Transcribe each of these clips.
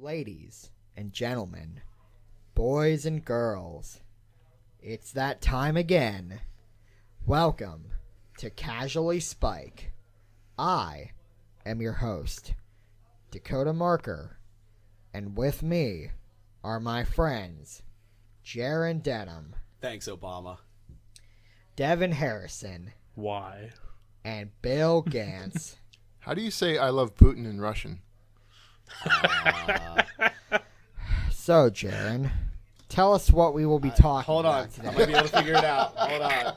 Ladies and gentlemen, boys and girls, it's that time again. Welcome to Casually Spike. I am your host, Dakota Marker, and with me are my friends, Jaron Denham. Thanks, Obama. Devin Harrison. Why? And Bill Gantz. How do you say I love Putin in Russian? So, Jaron, tell us what we will be talking about today. I might be able to figure it out. Hold on.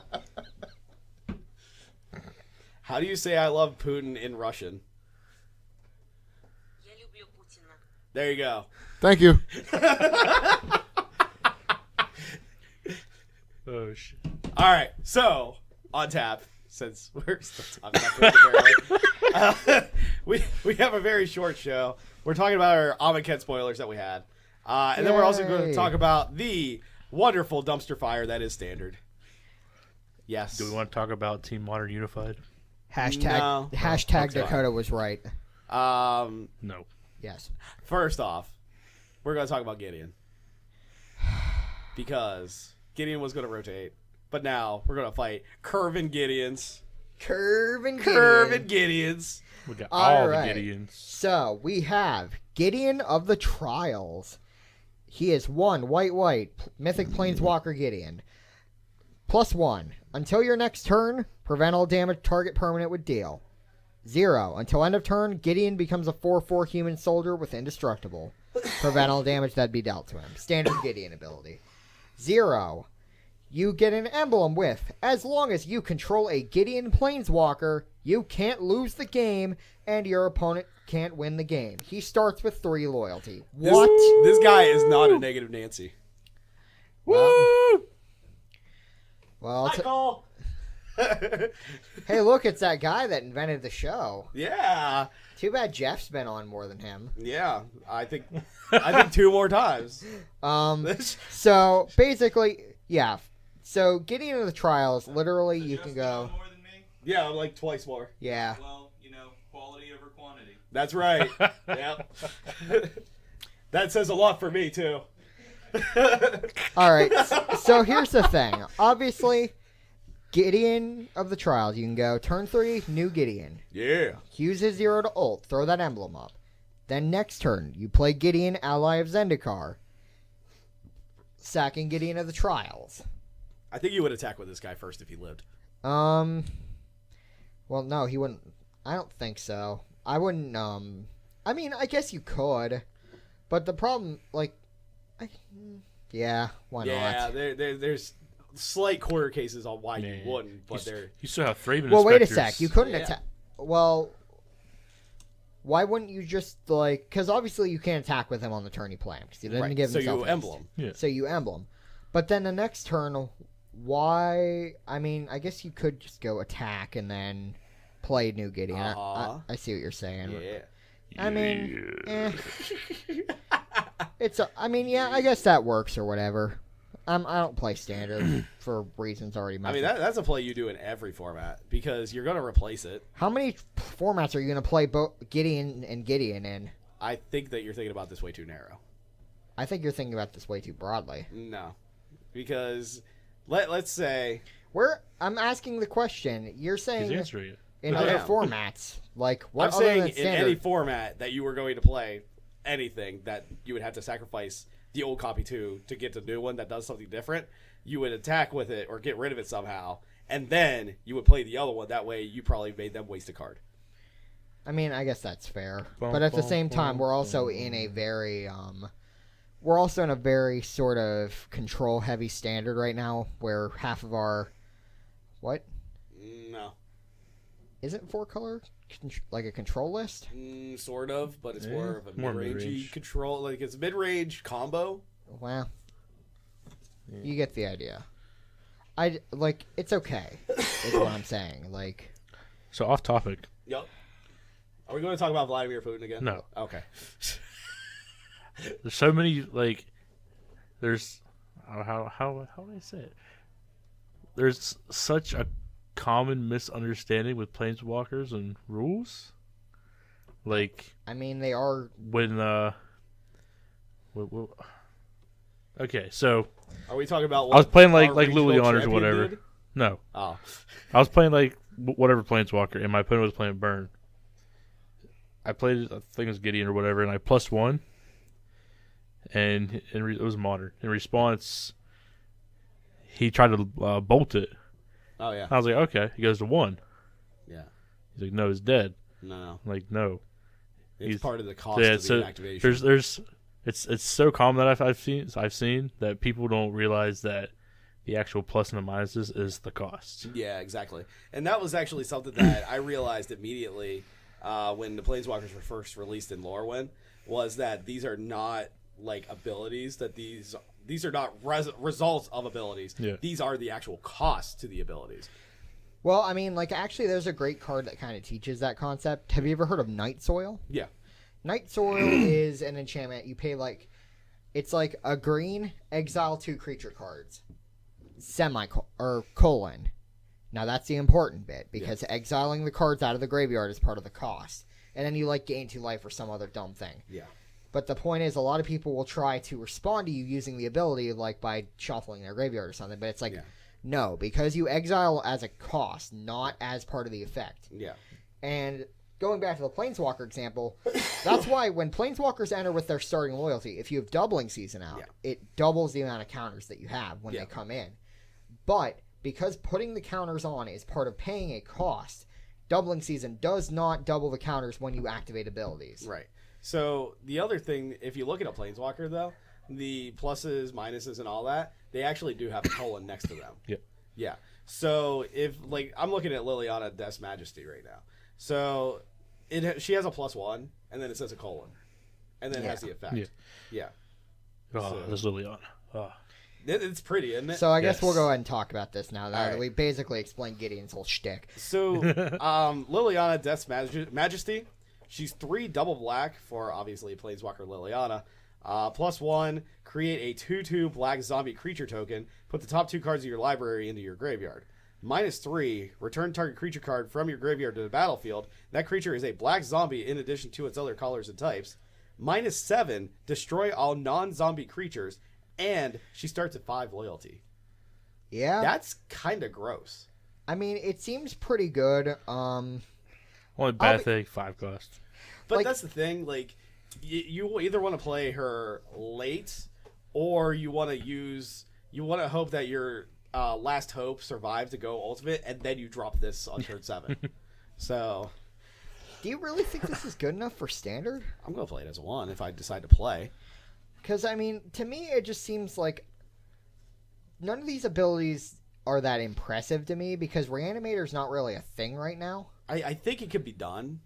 How do you say I love Putin in Russian? There you go. Thank you. Oh, shit. All right, so on tap, since we're still talking about Putin, we have a very short show. We're talking about our Amaket spoilers that we had. And then we're also going to talk about the wonderful dumpster fire that is Standard. Yes. Do we want to talk about Team Modern Unified? Hashtag Dakota was right. No. Yes. First off, we're going to talk about Gideon. Because Gideon was going to rotate. But now we're going to fight Curvin Gideons. Curvin Gideons. We got all the right. Gideons. So, we have Gideon of the Trials. He is 1 white, Mythic Planeswalker Gideon. +1. Until your next turn, prevent all damage target permanent would deal. 0. Until end of turn, Gideon becomes a 4/4 human soldier with indestructible. Prevent all damage that be dealt to him. Standard Gideon ability. 0. You get an emblem with, as long as you control a Gideon Planeswalker, you can't lose the game, and your opponent can't win the game. He starts with 3 loyalty. What? This guy is not a negative Nancy. Well, Michael! hey, look, it's that guy that invented the show. Yeah. Too bad Jeff's been on more than him. Yeah, I think 2 more times. So, basically, yeah. So, Gideon of the Trials, literally, you can go... More than me? Yeah, I'm like twice more. Yeah. Well, quality over quantity. That's right. Yep. That says a lot for me, too. Alright, so here's the thing. Obviously, Gideon of the Trials, you can go turn 3, new Gideon. Yeah. Use his 0 to ult, throw that emblem up. Then next turn, you play Gideon, ally of Zendikar. Sacking Gideon of the Trials. I think you would attack with this guy first if he lived. Well, no, he wouldn't. I don't think so. I wouldn't, I mean, I guess you could. But the problem, like, yeah, why not? Yeah, there's slight corner cases on why you wouldn't, but You still have Thraben Well, wait a Inspectors. sec. You couldn't attack. Well, why wouldn't you just, like, because obviously you can't attack with him on the turn he planned, because he didn't give so himself you haste. emblem. Yeah. So you emblem. But then the next turn, why? I mean, I guess you could just go attack and then play new Gideon. I see what you're saying. Yeah. I mean, I mean, yeah, I guess that works or whatever. I don't play Standard for reasons already mentioned. I mean, that's a play you do in every format because you're going to replace it. How many formats are you going to play Gideon and Gideon in? I think that you're thinking about this way too narrow. I think you're thinking about this way too broadly. No. Because let's say... I'm asking the question. You're saying He's answering it. in other formats. Like, what I'm other saying than in Standard? any format that you were going to play anything that you would have to sacrifice the old copy to get the new one that does something different, you would attack with it or get rid of it somehow, and then you would play the other one. That way you probably made them waste a card. I mean, I guess that's fair. But at the same time, we're also in a very... we're also in a very sort of control-heavy Standard right now, where half of our... What? No. Isn't 4-color like a control list? Sort of, but it's more of a more mid-range mid-range. control. Like, it's a mid-range combo. Well, you get the idea. It's okay, is what I'm saying. Like, So off topic. Yep. Are we going to talk about Vladimir Putin again? No. Okay. There's so many, like, there's, how do I say it? There's such a common misunderstanding with Planeswalkers and rules. Like, I mean, they are... when Okay, so Are we talking about? I was playing our like regional Lilianers or champion whatever. did? No, Oh, I was playing like whatever Planeswalker, and my opponent was playing Burn. I played, I think it was Gideon or whatever, and I +1, and it was modern. In response, he tried to bolt it. oh yeah, I was like, okay. He goes to 1. yeah. He's like, no, it's dead. No, I'm like, no. it's part of the cost Yeah, of the so activation. there's it's so common that I've seen that people don't realize that the actual plus and the minuses is the cost. Yeah, exactly. And that was actually something that I realized immediately when the Planeswalkers were first released in Lorwyn, was that these are not like abilities, that these are not results of abilities. Yeah. These are the actual costs to the abilities. Well, I mean, like, actually, there's a great card that kind of teaches that concept. Have you ever heard of Night Soil? Yeah. Night Soil is an enchantment. You pay, like, it's like a green, exile 2 creature cards. Colon. Now, that's the important bit, because exiling the cards out of the graveyard is part of the cost. And then you, like, gain 2 life or some other dumb thing. Yeah. But the point is, a lot of people will try to respond to you using the ability, like, by shuffling their graveyard or something. But it's like... Yeah. No, because you exile as a cost, not as part of the effect. Yeah. And going back to the Planeswalker example, that's why when Planeswalkers enter with their starting loyalty, if you have doubling season out, it doubles the amount of counters that you have when they come in. But because putting the counters on is part of paying a cost, doubling season does not double the counters when you activate abilities. Right. So the other thing, if you look at a Planeswalker, though, the pluses, minuses, and all that, they actually do have a colon next to them. Yep. Yeah. So if, like, I'm looking at Liliana Death's Majesty right now. So she has a +1, and then it says a colon. And then it has the effect. Yeah. Yeah. Oh, there's Liliana. Oh. It's pretty, isn't it? So I guess Yes. we'll go ahead and talk about this now. That right. we basically explained Gideon's whole shtick. So, Liliana Death's Majesty, she's 3 double black for, obviously, Planeswalker Liliana. +1, create a 2/2 black zombie creature token. Put the top 2 cards of your library into your graveyard. -3, return target creature card from your graveyard to the battlefield. That creature is a black zombie in addition to its other colors and types. -7, destroy all non-zombie creatures. And she starts at 5 loyalty. Yeah. That's kind of gross. I mean, it seems pretty good. Only bad thing, 5 cost. But Like- that's the thing, like, you either want to play her late, or you want to hope that your last hope survives to go ultimate, and then you drop this on turn 7. So, Do you really think this is good enough for Standard? I'm going to play it as 1 if I decide to play. Because, I mean, to me, it just seems like none of these abilities are that impressive to me, because Reanimator's not really a thing right now. I think it could be done.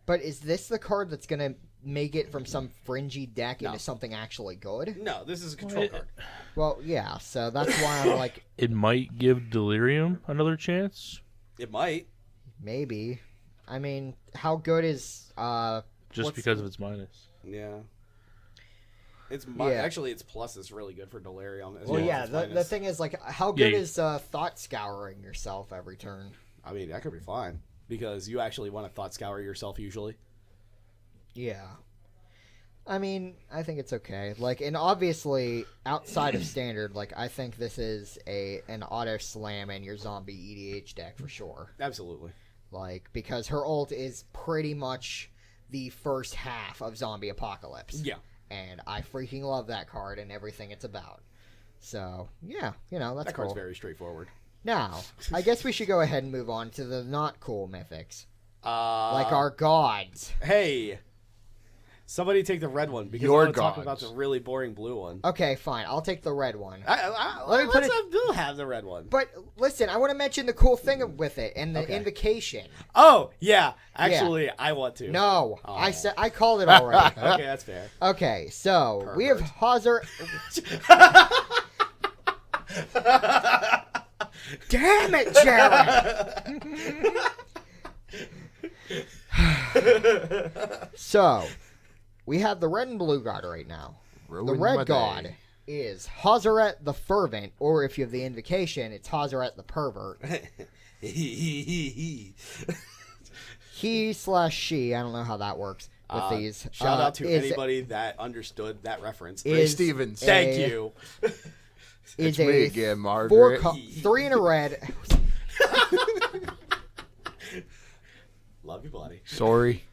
But is this the card that's going to make it from some fringy deck No. into something actually good? No, this is a control card. Well, yeah, so that's why I'm like, It might give Delirium another chance. It might. maybe. I mean, how good is... Just because of its minus. Yeah. Yeah. Actually, its plus is really good for Delirium. As Well, well yeah, as its the minus. thing is, like, how good Yeah. is thought scouring yourself every turn? I mean, that could be fine. Because you actually want to thought scour yourself usually. Yeah. I mean, I think it's okay. Like, and obviously, outside of Standard, like, I think this is an auto slam in your zombie EDH deck for sure. Absolutely. Like, because her ult is pretty much the first half of Zombie Apocalypse. Yeah. And I freaking love that card and everything it's about. So, yeah, that's That cool. card's very straightforward. Now, I guess we should go ahead and move on to the not cool mythics. Like Like our gods. Hey, somebody take the red one because Your I want to talk gods. about the really boring blue one. Okay, fine. I'll take the red one. Let me put it- do have the red one. But listen, I want to mention the cool thing with it and the Okay. invocation. Oh yeah, actually, I want to. No, Oh. I called it already. Okay, that's fair. Okay, so we have Hazard. Damn it, Jared! So, we have the red and blue god right now. Ruin The my red god day. is Hazaret the Fervent, or if you have the invocation, it's Hazaret the Pervert. He/she, I don't know how that works. with these. Shout out to is anybody that understood that reference. Ray is Stevens. Thank you. is It's me a again, Margaret. 3 in a red. Love you, buddy. Sorry.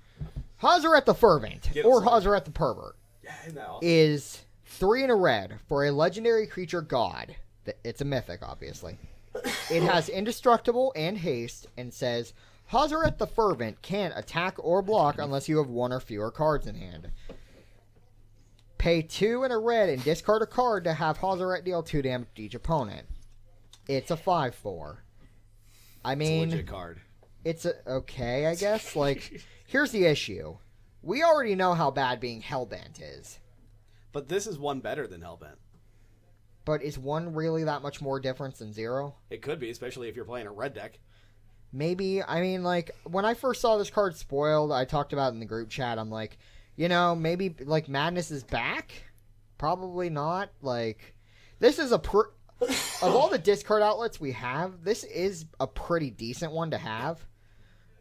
Hazaret the Fervent, Get or upset. Hazaret the Pervert, Yeah, isn't that awesome? is 3 in a red for a legendary creature god. It's a mythic, obviously. It has indestructible and haste, and says, Hazaret the Fervent can't attack or block unless you have 1 or fewer cards in hand. Pay 2 in a red and discard a card to have Hazaret deal 2 damage to each opponent. It's a 5/4. I It's a mean, legit card. it's okay, I guess. Like, here's the issue. We already know how bad being Hellbent is. But this is one better than Hellbent. But is 1 really that much more difference than 0? It could be, especially if you're playing a red deck. Maybe. I mean, like, when I first saw this card spoiled, I talked about it in the group chat. I'm like, you know, maybe, like, Madness is back? Probably not. Like, this is of all the discard outlets we have, this is a pretty decent one to have.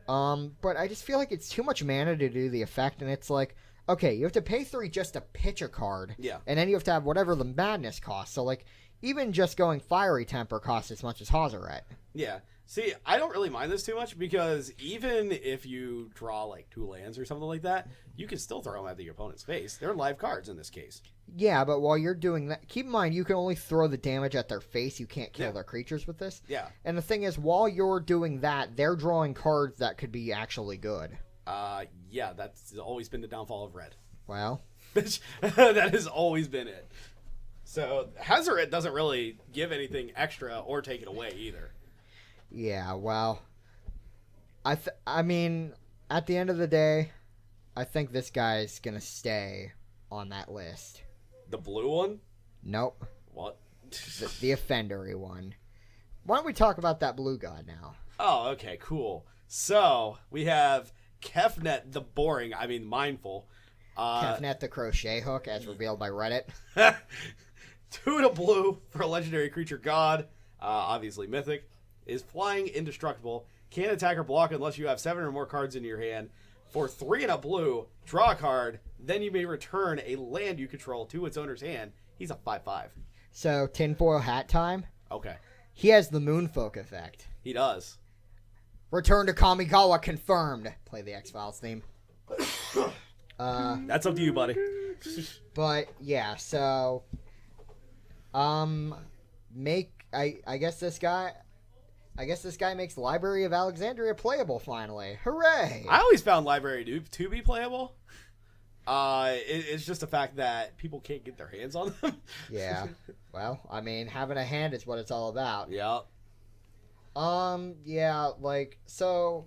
But I just feel like it's too much mana to do the effect, and it's like, okay, you have to pay 3 just to pitch a card. Yeah. And then you have to have whatever the Madness costs. So, like, even just going Fiery Temper costs as much as Hazaret. Yeah. See, I don't really mind this too much because even if you draw like 2 lands or something like that, you can still throw them at the opponent's face. They're live cards in this case. Yeah, but while you're doing that, keep in mind you can only throw the damage at their face. You can't kill Yeah. their creatures with this. Yeah. And the thing is, while you're doing that, they're drawing cards that could be actually good. Yeah, that's always been the downfall of red. Well, That has always been it. So Hazaret doesn't really give anything extra or take it away either. yeah, well, I mean, at the end of the day, I think this guy's gonna stay on that list. The blue one? Nope, What? the offendery one. Why don't we talk about that blue god now? Oh, okay, cool. So we have Kefnet the Mindful. Kefnet the crochet hook, as revealed by Reddit. 2 to blue for a legendary creature god, obviously mythic, is flying indestructible, can't attack or block unless you have 7 or more cards in your hand. For 3 and a blue, draw a card, then you may return a land you control to its owner's hand. He's a 5/5. So, tinfoil hat time. Okay, He has the Moonfolk effect. he does. Return to Kamigawa confirmed. Play the X-Files theme. That's up to you, buddy. But yeah, so I guess this guy makes Library of Alexandria playable finally. Hooray! I always found Library to be playable. It's just the fact that people can't get their hands on them. Yeah. Well, I mean, having a hand is what it's all about. Yeah. Yeah, like so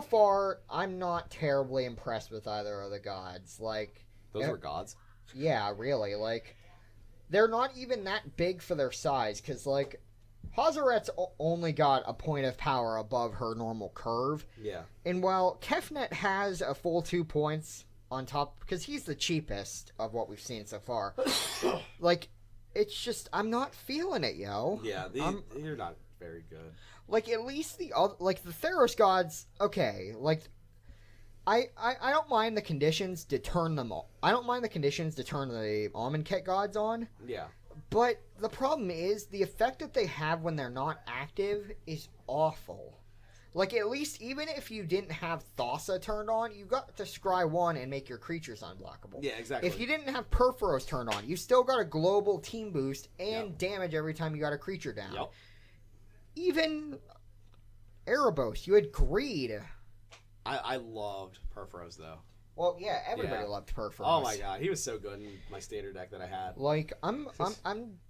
far I'm not terribly impressed with either of the gods. Like Those were gods. yeah, really. Like, they're not even that big for their size, because, like, Hazaret's only got a point of power above her normal curve. Yeah. And while Kefnet has a full 2 points on top, because he's the cheapest of what we've seen so far, like, it's just, I'm not feeling it, yo. Yeah, you're not very good. Like, at least the other, like, the Theros gods, okay, like, I don't mind the conditions to turn them on. I don't mind the conditions to turn the Amonkhet gods on. Yeah. But the problem is the effect that they have when they're not active is awful. Like, at least even if you didn't have Thassa turned on, you got to scry 1 and make your creatures unblockable. Yeah, exactly. If you didn't have Perforos turned on, you still got a global team boost and Yep. damage every time you got a creature down. Yep. Even Erebos, you had Greed. I loved Perforos though. Well, yeah, everybody Yeah. loved Perforos. Oh my god, he was so good in my standard deck that I had. Like, I'm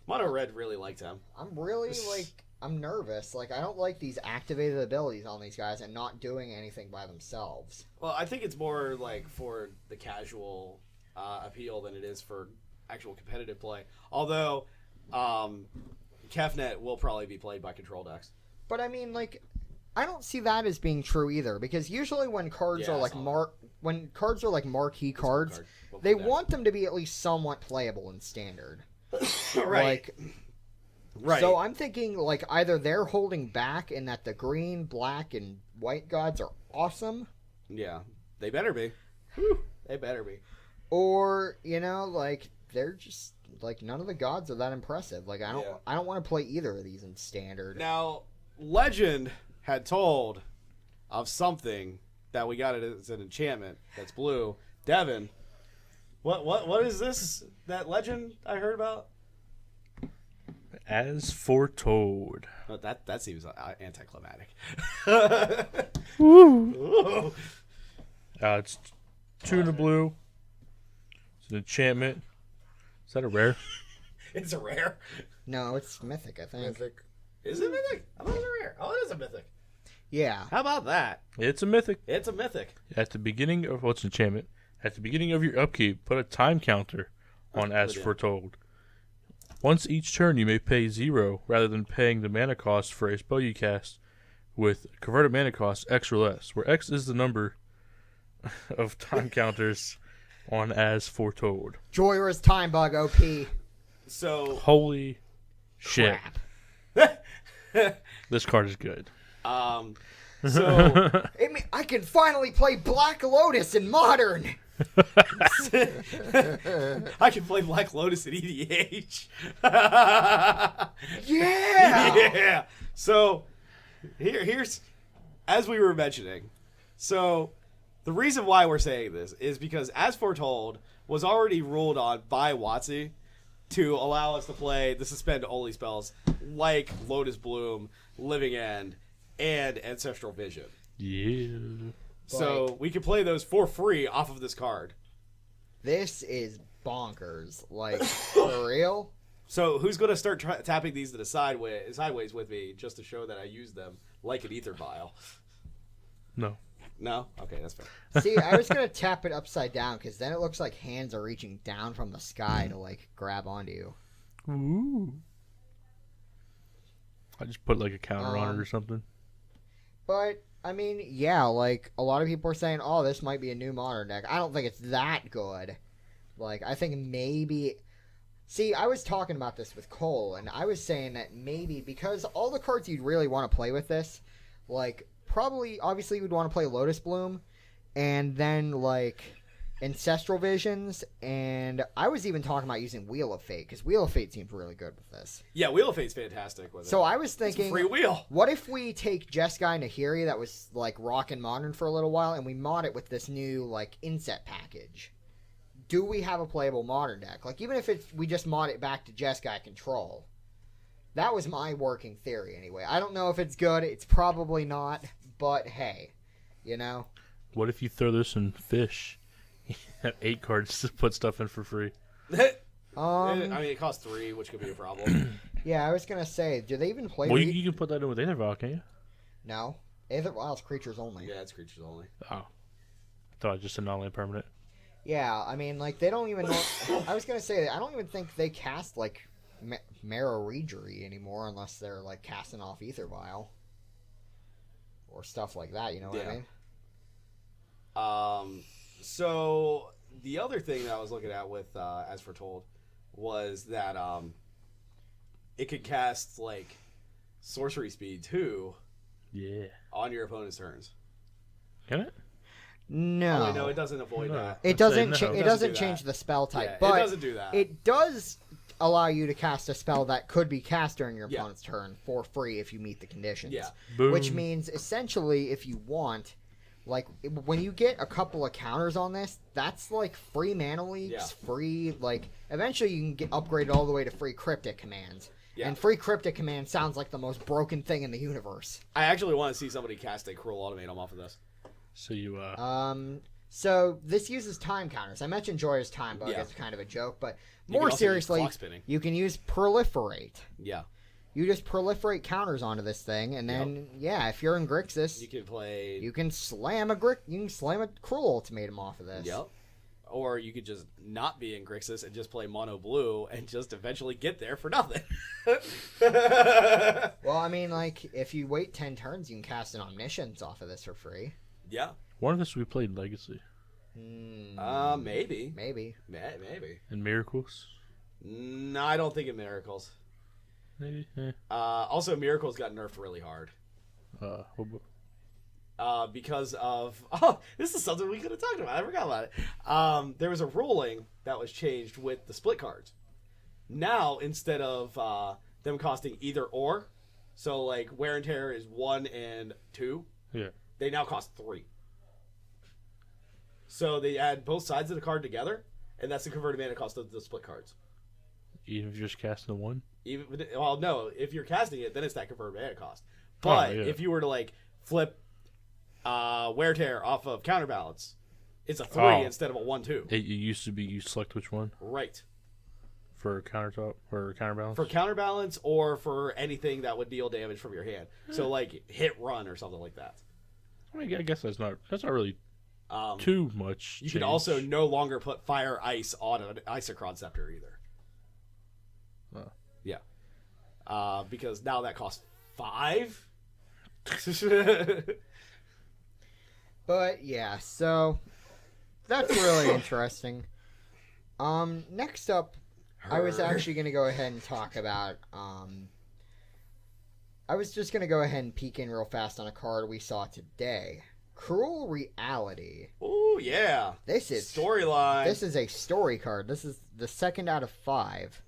Mono Red really liked him. really, like, I'm nervous. Like, I don't like these activated abilities on these guys and not doing anything by themselves. Well, I think it's more like for the casual appeal than it is for actual competitive play. Although, Kefnet will probably be played by control decks. But I mean, like, I don't see that as being true either, because usually when cards Yeah, are I like saw when cards are like marquee cards, card. Well, they deck. want them to be at least somewhat playable in standard. Right. Like, Right. so I'm thinking, like, either they're holding back in that the green, black, and white gods are awesome, Yeah, they better be. They better be. Or, you know, like, they're just, like, none of the gods are that impressive. Like, Yeah. I don't want to play either of these in standard. Now, Legend had told of something that we got it as an enchantment that's blue. Devin, what is this? That Legend I heard about? As foretold. Oh, that seems anticlimactic. Woo! It's 2 in the blue. It's an enchantment. Is that a rare? It's a rare. No, it's mythic, I think. Is it mythic? I thought it was a rare. Oh, it is a mythic. Yeah. How about that? It's a mythic. It's a mythic. At the beginning of what's enchantment? At the beginning of your upkeep, put a time counter on as yeah. foretold. Once each turn, you may pay 0 rather than paying the mana cost for a spell you cast with converted mana cost X or less, where X is the number of time counters on as foretold. Joyra's Time Bug OP. So, Holy shit. Crap. This card is good. so I can finally play Black Lotus in Modern. I can play Black Lotus at EDH. Yeah. Yeah. So here's as we were mentioning. So the reason why we're saying this is because As Foretold was already ruled on by WotC to allow us to play the suspend only spells like Lotus Bloom, Living End, and Ancestral Vision. Yeah. So we can play those for free off of this card. This is bonkers. Like, for real? So who's going to start tapping these to the sideways with me just to show that I use them like an ether vial? No. No? Okay, that's fair. See, I was going to tap it upside down because then it looks like hands are reaching down from the sky to, like, grab onto you. Ooh. I just put like a counter on it or something. But, I mean, yeah, like, a lot of people are saying, oh, this might be a new Modern deck. I don't think it's that good. Like, I think maybe... See, I was talking about this with Cole, and I was saying that maybe because all the cards you'd really want to play with this, like, probably, obviously, you'd want to play Lotus Bloom, and then, like, Ancestral Visions, and I was even talking about using Wheel of Fate, because Wheel of Fate seems really good with this. Yeah, Wheel of Fate's fantastic with it. So I was It's a thinking, free wheel. what if we take Jeskai Nahiri that was, like, rockin' Modern for a little while, and we mod it with this new, like, inset package? Do we have a playable Modern deck? Like, even if we just mod it back to Jeskai Control. That was my working theory, anyway. I don't know if it's good. It's probably not. But, hey. You know? What if you throw this in Fish? You have 8 cards to put stuff in for free. I mean, it costs 3, which could be a problem. Yeah, I was going to say, do they even play... Well, you can put that in with Aethervial, can't you? No. Aethervial's creatures only. Yeah, it's creatures only. Oh. I thought it was just a non-land permanent. Yeah, I mean, like, they don't even know... I was going to say, I don't even think they cast, like, Mara Regery anymore unless they're, like, casting off Aethervial. Or stuff like that, you know what I mean? So the other thing that I was looking at with As Foretold was that it could cast, like, sorcery speed, too, Yeah. on your opponent's turns. Can it? No. Oh, wait, no, it doesn't avoid No. that. It I'd doesn't. say no. It It doesn't doesn't do change that. the spell type, Yeah, but it doesn't do that. it does allow you to cast a spell that could be cast during your Yeah. opponent's turn for free if you meet the conditions. Yeah. Boom. Which means essentially, if you want, like when you get a couple of counters on this, that's like free mana leaks, Yeah. free like. Eventually, you can get upgraded all the way to free cryptic commands. Yeah. And free cryptic command sounds like the most broken thing in the universe. I actually want to see somebody cast a Cruel Ultimatum off of this. So you, So this uses time counters. I mentioned Joya's time bug Yeah. as kind of a joke, but You can more also use seriously, clock spinning. you can use proliferate. Yeah. You just proliferate counters onto this thing, and then yeah, if you're in Grixis, You can play... you can slam a Cruel Ultimatum off of this. Yep. Or you could just not be in Grixis and just play mono blue and just eventually get there for nothing. Well, I mean, like if you wait 10 turns, you can cast an Omniscience off of this for free. Yeah. one of us we played Legacy Maybe. Maybe. Maybe. and Miracles. No, I don't think it Miracles. Maybe. Also, Miracles got nerfed really hard. What because of this is something we could have talked about. I forgot about it. There was a ruling that was changed with the split cards. Now instead of them costing either or, so like wear and tear is 1 and 2. Yeah. They now cost 3. So they add both sides of the card together, and that's the converted mana cost of the split cards. Even if you're just casting the one? Well, no, if you're casting it, then it's that converted mana cost. But yeah. if you were to like flip wear tear off of counterbalance, it's a 3 instead of a 1/2. It used to be you select which one Right. for countertop or counterbalance. For counterbalance or for anything that would deal damage from your hand. So like hit run or something like that. I mean, I guess that's not really too much. You can also no longer put fire ice on an Isochron Scepter either. Oh. Yeah. Because now that costs 5. But yeah, so that's really interesting. Next up, I was actually going to go ahead and talk about. I was just going to go ahead and peek in real fast on a card we saw today. Cruel Reality. Oh yeah. This is storyline. This is a story card. This is the second out of 5.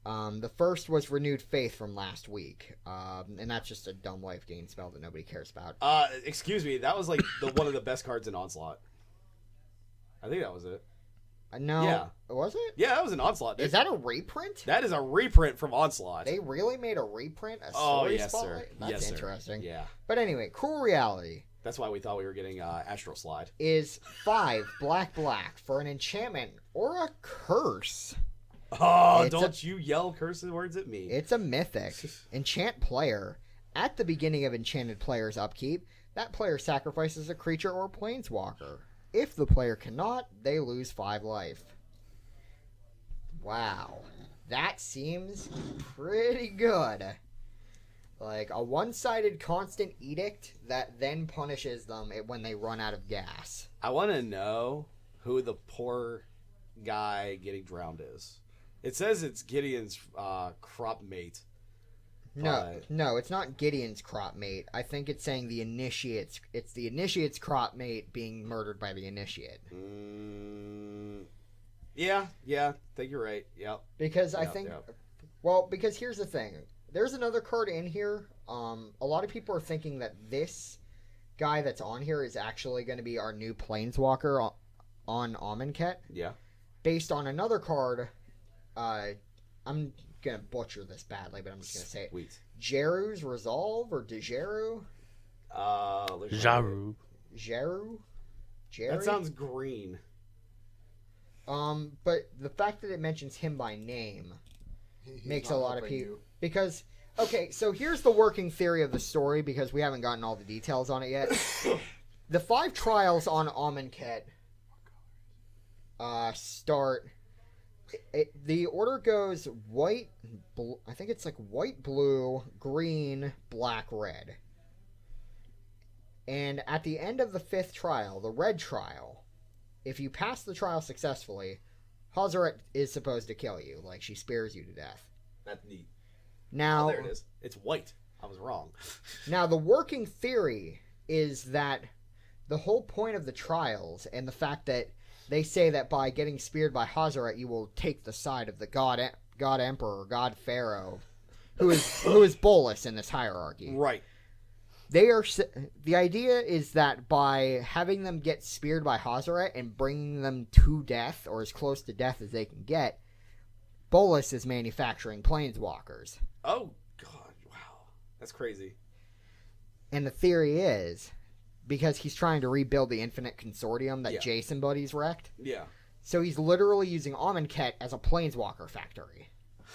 The first was Renewed Faith from last week, and that's just a dumb life gain spell that nobody cares about. Excuse me, that was like one of the best cards in Onslaught. I think that was it. No, Yeah. Was it? Yeah, that was an Onslaught. Is that a reprint? That is a reprint from Onslaught. They really made a reprint? A Oh, story yes, spotlight? sir. That's Yes, sir. interesting. Yeah. But anyway, Cruel Reality That's why we thought we were getting Astral Slide. is 5 black for an enchantment or a curse. Oh, It's don't you yell cursive words at me. It's a mythic. Enchant player. At the beginning of enchanted player's upkeep, that player sacrifices a creature or planeswalker. If the player cannot, they lose 5 life. Wow. That seems pretty good. Like a one-sided constant edict that then punishes them when they run out of gas. I want to know who the poor guy getting drowned is. It says it's Gideon's crop mate. No, it's not Gideon's crop mate. I think it's saying the initiate's. It's the initiate's crop mate being murdered by the initiate. Yeah, I think you're right. Yep. Because I think, well, because here's the thing. There's another card in here. A lot of people are thinking that this guy that's on here is actually going to be our new Planeswalker on Amonkhet. Yeah. Based on another card. I'm gonna butcher this badly, but I'm just gonna say it. Sweet. Jeru's Resolve or Dejeru? Jaru. Jeru? Jerry? That sounds green. But the fact that it mentions him by name He's makes not a lot of helping people you. because okay, so here's the working theory of the story because we haven't gotten all the details on it yet. The 5 trials on Amonkhet start. The order goes white, I think it's like white, blue, green, black, red. And at the end of the 5th trial, the red trial, if you pass the trial successfully, Hazoret is supposed to kill you. Like, she spears you to death. That's neat. Now, Oh, there it is. It's white. I was wrong. Now, the working theory is that the whole point of the trials and the fact that they say that by getting speared by Hazoret, you will take the side of the God Emperor, God Pharaoh, who is Bolus in this hierarchy. Right. The idea is that by having them get speared by Hazoret and bringing them to death, or as close to death as they can get, Bolus is manufacturing planeswalkers. Oh, God. Wow. That's crazy. And the theory is, because he's trying to rebuild the Infinite Consortium that Yeah. Jason Buddies wrecked, Yeah. so he's literally using Amonkhet as a planeswalker factory.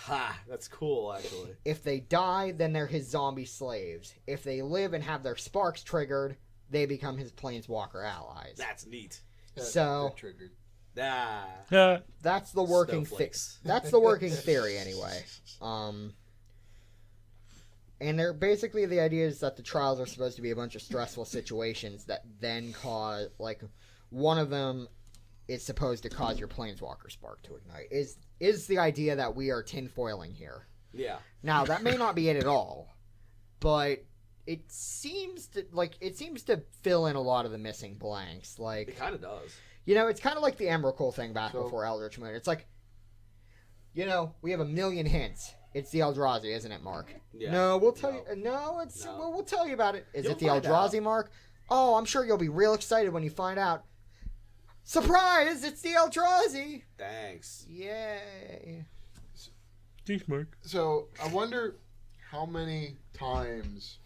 Ha. That's cool, actually. If they die, then they're his zombie slaves. If they live and have their sparks triggered, they become his planeswalker allies. That's neat. So- They're triggered. Ah. Yeah. That's the working Snowflakes. That's the working theory anyway. And they're basically the idea is that the trials are supposed to be a bunch of stressful situations that then cause, like, one of them is supposed to cause your planeswalker spark to ignite. Is the idea that we are tinfoiling here? Yeah. Now that may not be it at all, but it seems to fill in a lot of the missing blanks. Like, It kind of does. it's kind of like the Emrakul thing back So- before Eldritch Moon. It's like, we have a million hints. It's the Eldrazi, isn't it, Mark? Yeah. No, we'll tell you. No. No, it's No. We'll tell you about it. Is You'll it the find Eldrazi, out. Mark? Oh, I'm sure you'll be real excited when you find out. Surprise! It's the Eldrazi. Thanks. Yay! Thanks, Mark. So I wonder how many times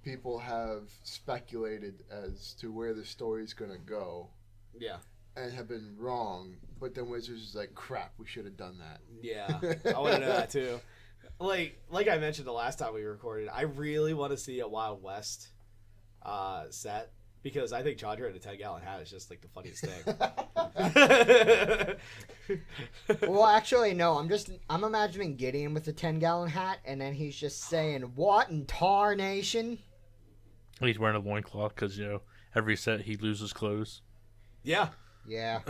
people have speculated as to where the story's gonna go Yeah. and have been wrong, but then Wizards is like, crap, we should have done that. Yeah. I want to know that too. Like I mentioned the last time we recorded, I really want to see a Wild West set because I think Chandra in a 10-gallon hat is just like the funniest thing. Well, actually, no. I'm imagining Gideon with the 10-gallon hat, and then he's just saying, "What in tarnation?" He's wearing a loincloth because, every set he loses clothes. Yeah. Yeah,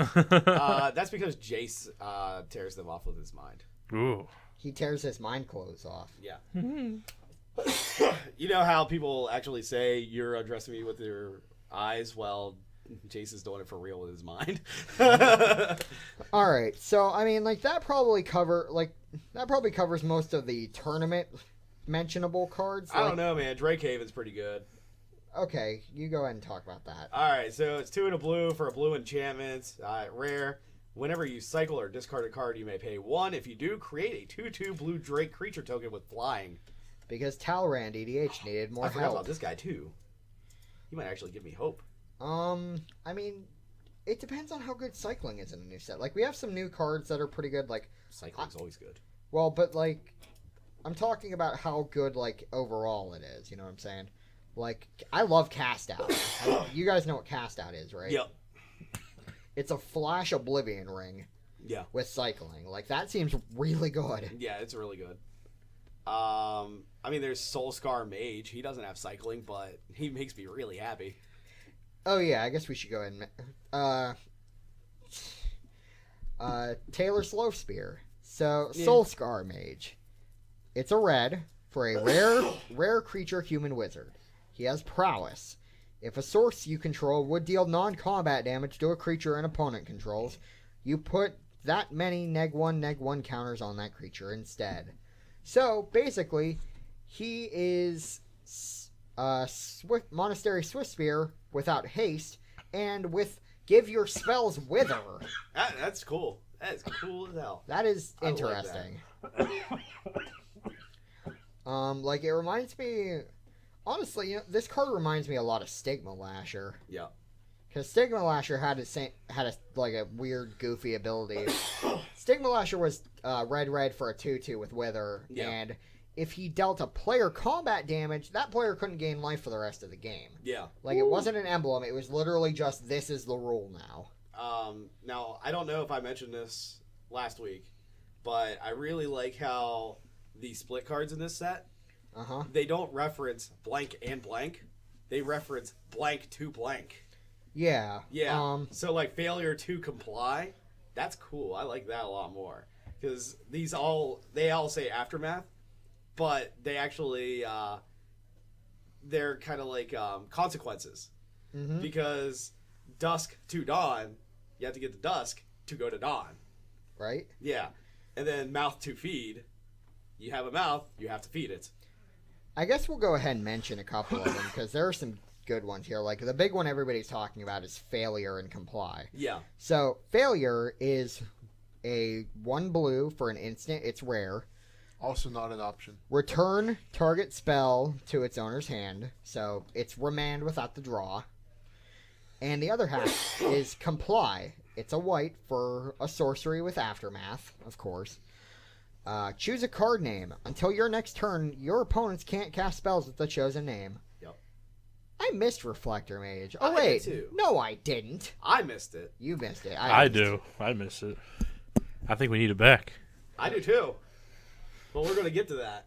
That's because Jace tears them off with his mind. Ooh. he tears his mind clothes off. Yeah. You know how people actually say you're undressing me with your eyes? Well, Jace is doing it for real with his mind. All right, so I mean, that probably covers most of the tournament mentionable cards. I don't know, man. Drakehaven's pretty good. Okay, you go ahead and talk about that. All right, so it's 2 and a blue for a blue enchantment. Rare. Whenever you cycle or discard a card, you may pay 1. If you do, create a 2/2 blue Drake creature token with flying. Because Talrand EDH needed more I forgot help. about this guy too. He might actually give me hope. I mean, it depends on how good cycling is in a new set. Like, we have some new cards that are pretty good. Like, Cycling's always good. well, but I'm talking about how good overall it is. You know what I'm saying? Like, I love Cast Out. You guys know what Cast Out is, right? Yep. It's a flash Oblivion Ring Yeah. with cycling. Like, that seems really good. Yeah, it's really good. I mean, there's Soulscar Mage. He doesn't have cycling, but he makes me really happy. Oh yeah, I guess we should go ahead and Taylor Slowspear. So Yeah. Soulscar Mage. It's a red for a rare creature human wizard. He has prowess. If a source you control would deal non-combat damage to a creature an opponent controls, you put that many -1/-1 counters on that creature instead. So basically, he is Monastery Swiftspear without haste and with give your spells wither. That's cool. That is cool as hell. That is I like interesting. It reminds me. Honestly, this card reminds me a lot of Stigma Lasher. Yeah. Because Stigma Lasher had a weird, goofy ability. Stigma Lasher was red for a 2/2 with Wither, Yeah. and if he dealt a player combat damage, that player couldn't gain life for the rest of the game. Yeah. It wasn't an emblem; it was literally just this is the rule now. Now, I don't know if I mentioned this last week, but I really like how the split cards in this set, they don't reference blank and blank. They reference blank to blank. Yeah. Yeah. So, failure to comply, that's cool. I like that a lot more. Because they all say aftermath, but they actually, they're kind of like consequences. Mm-hmm. Because dusk to dawn, you have to get to dusk to go to dawn. Right. Yeah. And then mouth to feed, you have a mouth, you have to feed it. I guess we'll go ahead and mention a couple of them because there are some good ones here. Like the big one everybody's talking about is failure and comply. Yeah. So failure is a 1 blue for an instant. It's rare. Also not an option. Return target spell to its owner's hand. So it's remand without the draw. And the other half is comply. It's a white for a sorcery with aftermath, of course. Choose a card name. Until your next turn, your opponents can't cast spells with the chosen name. Yep. I missed Reflector Mage. I Oh, did wait. too. No, I didn't. I missed it. You missed it. I missed do. I miss it. I think we need it back. I do too. But we're going to get to that.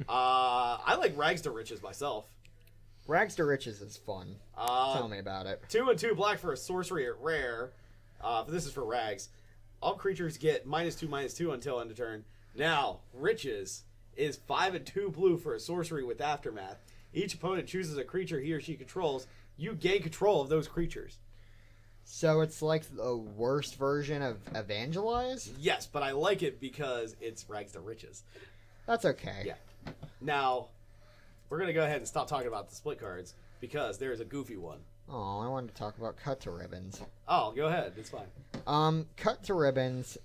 I like Rags to Riches myself. Rags to Riches is fun. Tell me about it. 2 and 2 black for a sorcery at rare. This is for Rags. All creatures get -2/-2 until end of turn. Now, Riches is 5 and 2 blue for a sorcery with Aftermath. Each opponent chooses a creature he or she controls. You gain control of those creatures. So it's like the worst version of Evangelize? Yes, but I like it because it's rags to riches. That's okay. Yeah. Now, we're going to go ahead and stop talking about the split cards because there is a goofy one. Oh, I wanted to talk about Cut to Ribbons. Oh, go ahead. It's fine. Cut to Ribbons.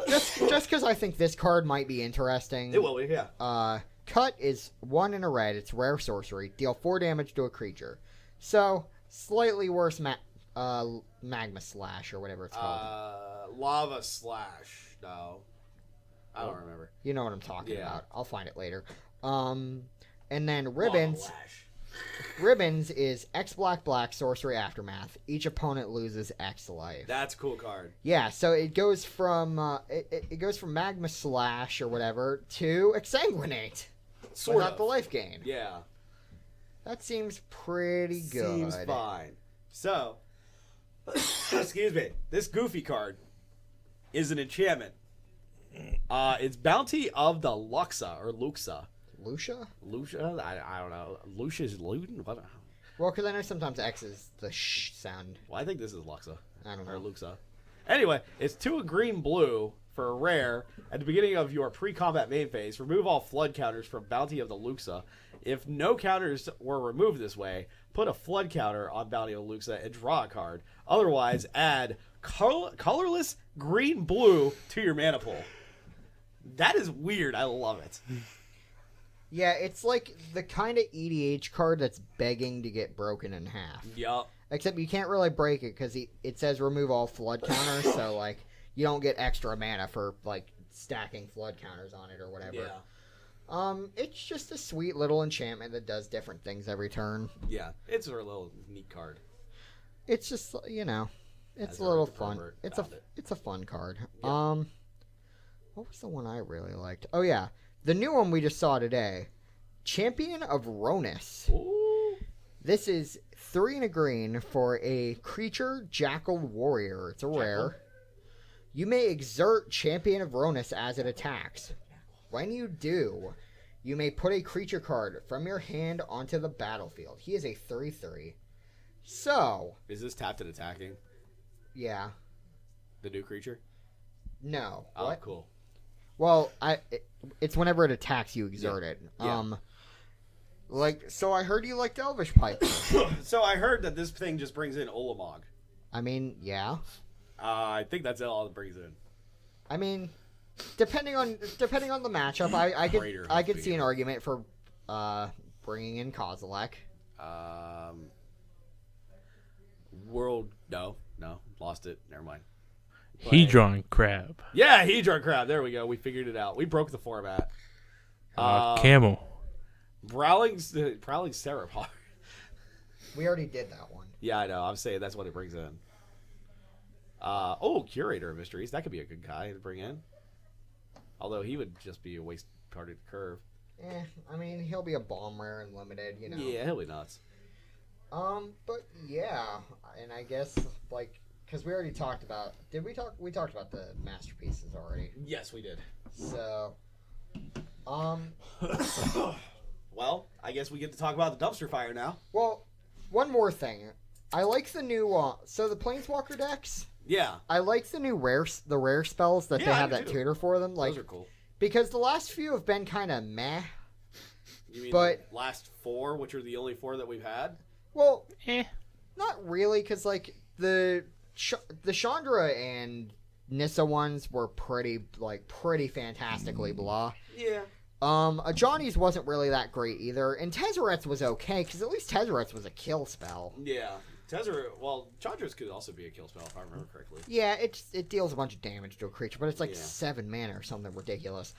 Just because I think this card might be interesting. It will be, yeah. Cut is 1 in a red. It's rare sorcery. Deal 4 damage to a creature. So, slightly worse Magma Slash or whatever it's called. Lava Slash. No. I don't remember. You know what I'm talking Yeah. about. I'll find it later. And then Ribbons. Lava Lash. Ribbons is X black sorcery Aftermath. Each opponent loses X life. That's a cool card. Yeah, so it goes from it goes from Magma Slash or whatever to Exsanguinate Sort without of. the life gain. Yeah. That seems pretty good. Seems fine. So, excuse me. This goofy card is an enchantment. It's Bounty of the Luxa or Luxa. Lucia? Lucia? I don't know. Lucia's Luton? What? Well, because I know sometimes X is the sh sound. Well, I think this is Luxa. I don't Or know. Luxa. Anyway, it's 2 green blue for a rare. At the beginning of your pre-combat main phase, remove all flood counters from Bounty of the Luxa. If no counters were removed this way, put a flood counter on Bounty of the Luxa and draw a card. Otherwise, add colorless green-blue to your mana pool. That is weird. I love it. Yeah, it's like the kind of EDH card that's begging to get broken in half. Yup. Except you can't really break it because it says remove all flood counters, so like you don't get extra mana for like stacking flood counters on it or whatever. Yeah. It's just a sweet little enchantment that does different things every turn. Yeah. It's a little neat card. It's just it's As a little the fun. pervert It's found it. a fun card. Yeah. What was the one I really liked? Oh yeah, the new one we just saw today, Champion of Ronus. Ooh. This is 3 and a green for a creature Jackal Warrior. It's a rare. You may exert Champion of Ronus as it attacks. When you do, you may put a creature card from your hand onto the battlefield. He is a 3/3. So, Is this tapped and attacking? yeah. The new creature? No. Oh, What? cool. Well, it's whenever it attacks you exert it. Yeah. So I heard you liked Elvish Pipe. So I heard that this thing just brings in Olamog. I mean, yeah. I think that's all it brings in. I mean, depending on the matchup, Greater I could Huffy. see an argument for bringing in Kozilek. No, lost it. Never mind. Hedron Crab. Yeah, Hedron Crab. There we go. We figured it out. We broke the format. Camel. Prowling Cerebhar. We already did that one. Yeah, I know. I'm saying that's what it brings in. Curator of Mysteries. That could be a good guy to bring in. Although he would just be a waste part of the curve. I mean, he'll be a bomb rare and limited, you know. Yeah, he'll be nuts. But yeah, and I guess because we already talked about. Did we talk? We talked about the masterpieces already. Yes, we did. So, Well, I guess we get to talk about the dumpster fire now. well, one more thing. I like the new. So the Planeswalker decks. Yeah, I like the new rare spells that they Yeah, I have do that too. tutor for them. Like those are cool. because the last few have been kind of meh. You mean But- the last 4, which are the only 4 that we've had? Well, not really, because like the Chandra and Nissa ones were pretty fantastically blah. Yeah. Johnny's wasn't really that great either, and Tezzeret's was okay because at least Tezzeret's was a kill spell. Yeah. Chandra's could also be a kill spell if I remember correctly. Yeah, it deals a bunch of damage to a creature, but it's like Yeah. 7 mana or something ridiculous.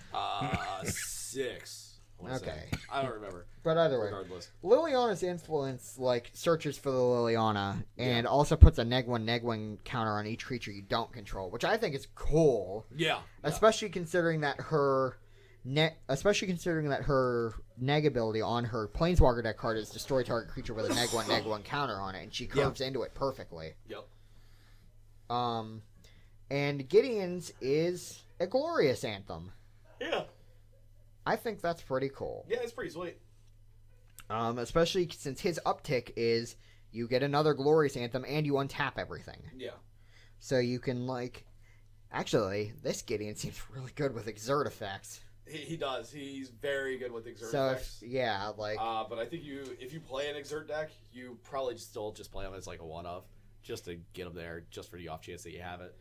6. I wanna say. Okay. I don't remember. But either way, Regardless. Liliana's influence searches for the Liliana and also puts a neg1 counter on each creature you don't control, which I think is cool, Yeah. especially considering that her neg ability on her Planeswalker deck card is destroy target creature with a neg1 counter on it, and she curves into it perfectly. Yep. And Gideon's is a glorious anthem. Yeah. I think that's pretty cool. Yeah, it's pretty sweet. Especially since his uptick is you get another Glorious Anthem and you untap everything. Yeah. So you can, like... Actually, this Gideon seems really good with Exert effects. He does. He's very good with exert So, effects. like... But I think if you play an exert deck, you probably still just play him as like a one-of, just to get him there, just for the off chance that you have it.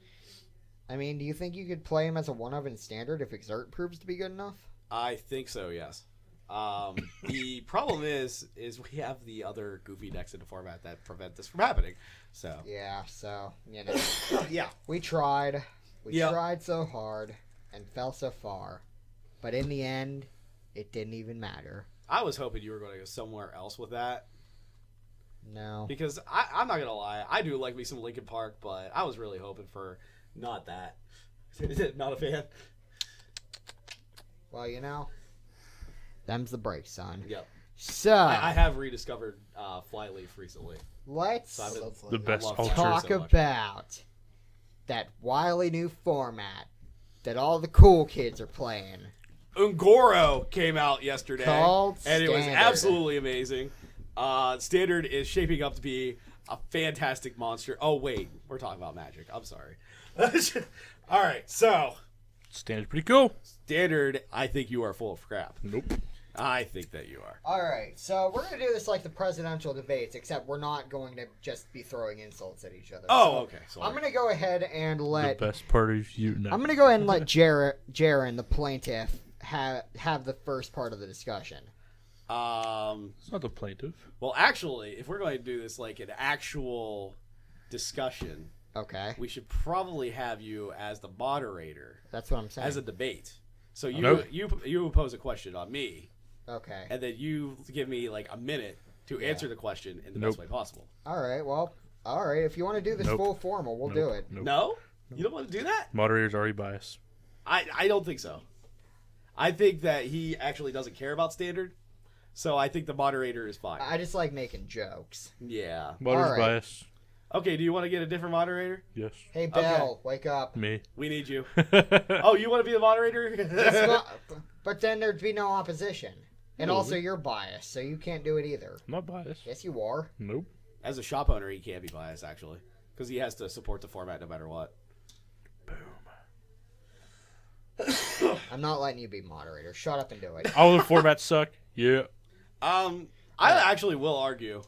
I mean, do you think you could play him as a one-of in Standard if Exert proves to be good enough? I think so, yes. The problem is we have the other goofy decks in the format that prevent this from happening. So Yeah, so, you know. yeah, We tried. We Yep. tried so hard and fell so far. But in the end, it didn't even matter. I was hoping you were going to go somewhere else with that, No. because I'm not gonna lie, I do like me some Linkin Park, but I was really hoping for not that. Is it not a fan? Well, you know, them's the breaks, son. Yep. So, I have rediscovered Flyleaf recently. let's So I've been, The best love ultra. talk so much. about that wily new format that all the cool kids are playing. Ungoro came out yesterday, Called and it was Standard. absolutely amazing. Standard is shaping up to be a fantastic monster. Oh wait, we're talking about Magic. I'm sorry. All right, so Standard's pretty cool. Standard, I think you are full of crap. Nope. I think that you are. All right, so we're going to do this like the presidential debates, except we're not going to just be throwing insults at each other. Oh, So okay. Sorry. I'm going to go ahead and let... The best part is you. No. I'm going to go ahead and let Jaren, the plaintiff, have the first part of the discussion. It's not the plaintiff. Well, actually, if we're going to do this like an actual discussion, Okay, we should probably have you as the moderator, that's what I'm saying. as a debate. So you Nope. you pose a question on me, Okay. and then you give me like a minute to answer the question in the best Nope. way possible. All right, well, all right. If you want to do this Nope. full formal, we'll do it. Nope. No? You don't want to do that? Moderator's already biased. I don't think so. I think that he actually doesn't care about Standard, so I think the moderator is fine. I just like making jokes. Yeah. Moderator's All right. biased. Okay, do you want to get a different moderator? Yes. Hey, Bill, wake up. Me. We need you. Oh, you want to be the moderator? It's not- but then there'd be no opposition. And also, you're biased, so you can't do it either. I'm not biased. Yes, you are. Nope. As a shop owner, he can't be biased, actually, because he has to support the format no matter what. I'm not letting you be moderator. Shut up and do it. All the formats suck. Yeah. I actually will argue,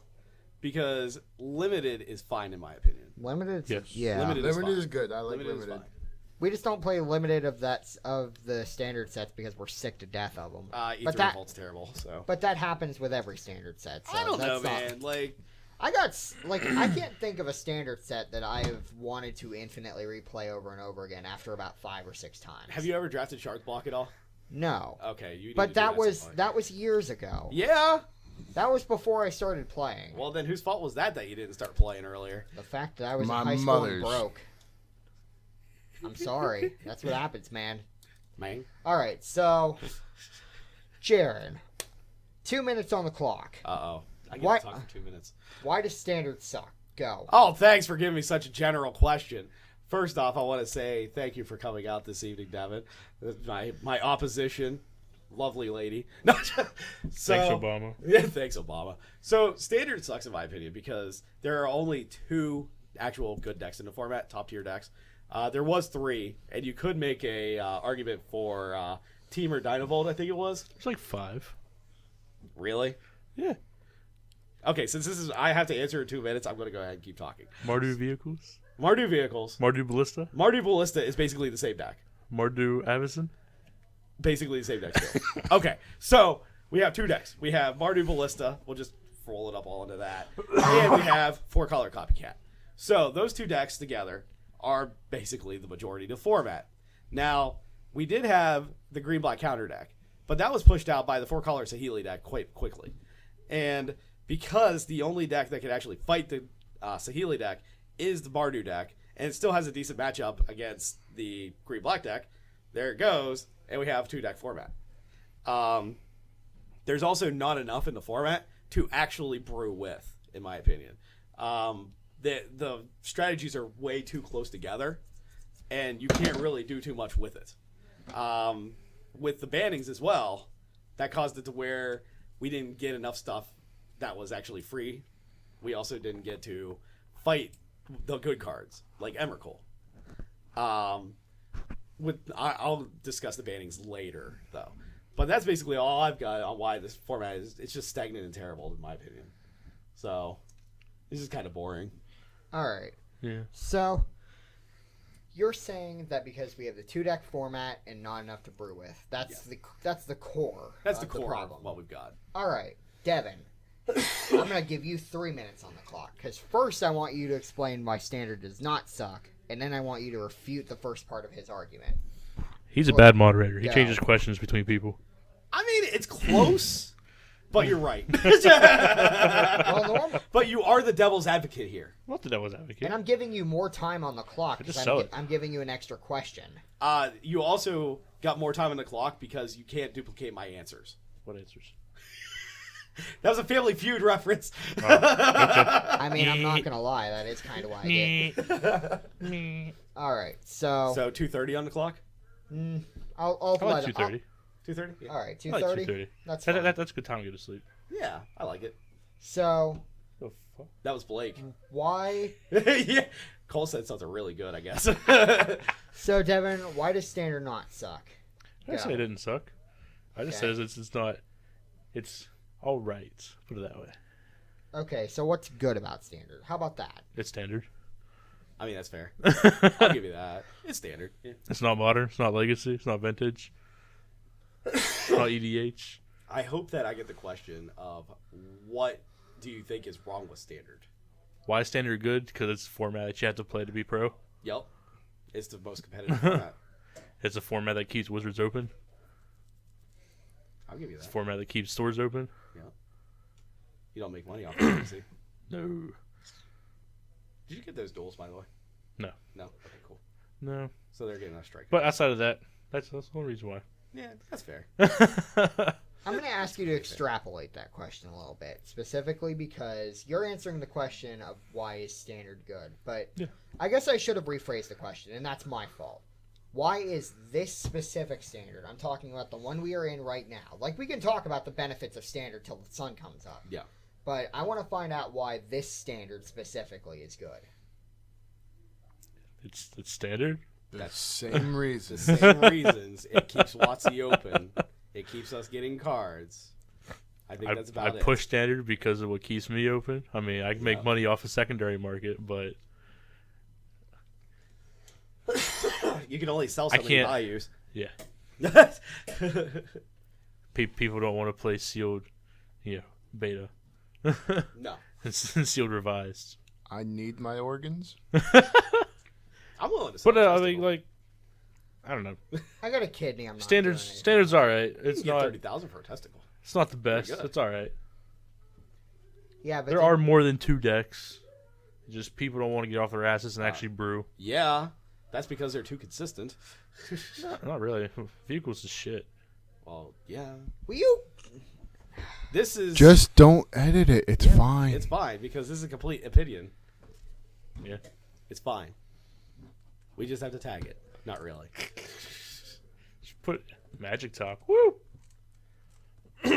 because limited is fine in my opinion. Limited? Yes. Yeah. Limited is Limited fine. is good. I like Limited is limited. fine. We just don't play limited of the standard sets because we're sick to death of them. Ether But that- Revolt's terrible, so. But that happens with every standard set. So I don't know, that's not- man. Like, I can't think of a standard set that I have wanted to infinitely replay over and over again after about 5 or 6 times. have you ever drafted Shark Block at all? No. Okay, you. Need to But do that was sometime. that was years ago. Yeah. That was before I started playing. Well, then whose fault was that you didn't start playing earlier? The fact that I was My in high school and mother's. broke. I'm sorry. That's what happens, man. Man. All right, so Jaren, 2 minutes on the clock. I get Why- to talk for 2 minutes. Why does standard suck? Go. Oh, thanks for giving me such a general question. First off, I want to say thank you for coming out this evening, Devin. My opposition, lovely lady. No, so, Thanks, Obama. Yeah, thanks, Obama. So standard sucks in my opinion because there are only 2 actual good decks in the format, top tier decks. There was 3, and you could make a argument for Team or Dynavolt, I think it was. It's like 5. Really? Yeah. Okay, since this is I have to answer in 2 minutes, I'm going to go ahead and keep talking. Mardu vehicles. Mardu vehicles. Mardu ballista. Mardu Ballista is basically the same deck. Mardu Avison. Basically the same deck still. Okay, so we have 2 decks. We have Mardu Ballista. We'll just roll it up all into that. And we have 4-color Copycat. So those 2 decks together are basically the majority of the format. Now, we did have the green-black counter deck, but that was pushed out by the 4-color Saheeli deck quite quickly. And because the only deck that can actually fight the Saheeli deck is the Mardu deck, and it still has a decent matchup against the green-black deck, there it goes, and we have 2-deck format. There's also not enough in the format to actually brew with, in my opinion. The strategies are way too close together, and you can't really do too much with it. with the bannings as well, that caused it to where we didn't get enough stuff that was actually free. We also didn't get to fight the good cards like Emrakul. I'll discuss the bannings later though, but that's basically all I've got on why this format is. It's just stagnant and terrible in my opinion. So this is kind of boring. All right. Yeah. So you're saying that because we have the 2-deck format and not enough to brew with, that's the core. That's of the core problem. of what we've got. All right, Devin. I'm gonna give you 3 minutes on the clock because first I want you to explain why Standard does not suck, and then I want you to refute the first part of his argument. He's a bad moderator. He Go. changes questions between people. I mean, it's close, but you're right. Well, But you are the devil's advocate here. What the devil's advocate? and I'm giving you more time on the clock Just because sell it. I'm giving you an extra question. You also got more time on the clock because you can't duplicate my answers. What answers? That was a Family Feud reference. I mean, I'm not gonna lie, that is kind of why I did. All right, so So 2:30 on the clock. I'll I like let 2:30. 2:30. Yeah. All right, I like 2:30. 2:30. That's That, fine. that's a good time to go to sleep. Yeah, I like it. So Oh, fuck. That was Blake. why? Yeah, Cole said something really good, I guess. So Devin, why does Standard not suck? I didn't say it didn't suck. I just Okay. said it's not. It's all right. Put it that way. Okay, so what's good about Standard? How about that? It's standard. I mean, that's fair. I'll give you that. It's standard. Yeah. It's not modern. It's not legacy. It's not vintage. It's not EDH. I hope that I get the question of what do you think is wrong with standard? Why is standard good? Because it's a format that you have to play to be pro. Yep. It's the most competitive format. It's a format that keeps Wizards open. I'll give you It's a that. format that keeps stores open. Yeah. You don't make money off of it, see? No. Did you get those duels, by the way? No. No? Okay, cool. No. So they're getting a strike. But outside of that, that's the only reason why. Yeah, that's fair. I'm going to ask you to extrapolate that question a little bit, specifically because you're answering the question of why is Standard good. But Yeah. I guess I should have rephrased the question, and that's my fault. Why is this specific Standard? I'm talking about the one we are in right now. Like, we can talk about the benefits of Standard till the sun comes up. Yeah. But I want to find out why this Standard specifically is good. It's standard. The That's same the reason. same reasons. It keeps WotC open. It keeps us getting cards. I think that's about I it. push standard because of what keeps me open. I mean, I can make money off a secondary market, but You can only sell so many can't- values. yeah, people don't want to play sealed, beta, No. and sealed revised. I need my organs. I'm willing to sell But I Festival. mean, like, I don't know. I got a kidney. I'm not Standards, doing anything. standards, all right. you It's can get not. 30,000 for a testicle. It's not the best. good. It's all right. Yeah, but There are more than 2 decks. Just people don't want to get off their asses and actually brew. Yeah, that's because they're too consistent. Not really. Vehicles is shit. Well, yeah. Will you? This is Just don't edit it. It's fine. It's fine because this is a complete opinion. Yeah. It's fine. We just have to tag it. Not really. Just put Magic Top. Woo. I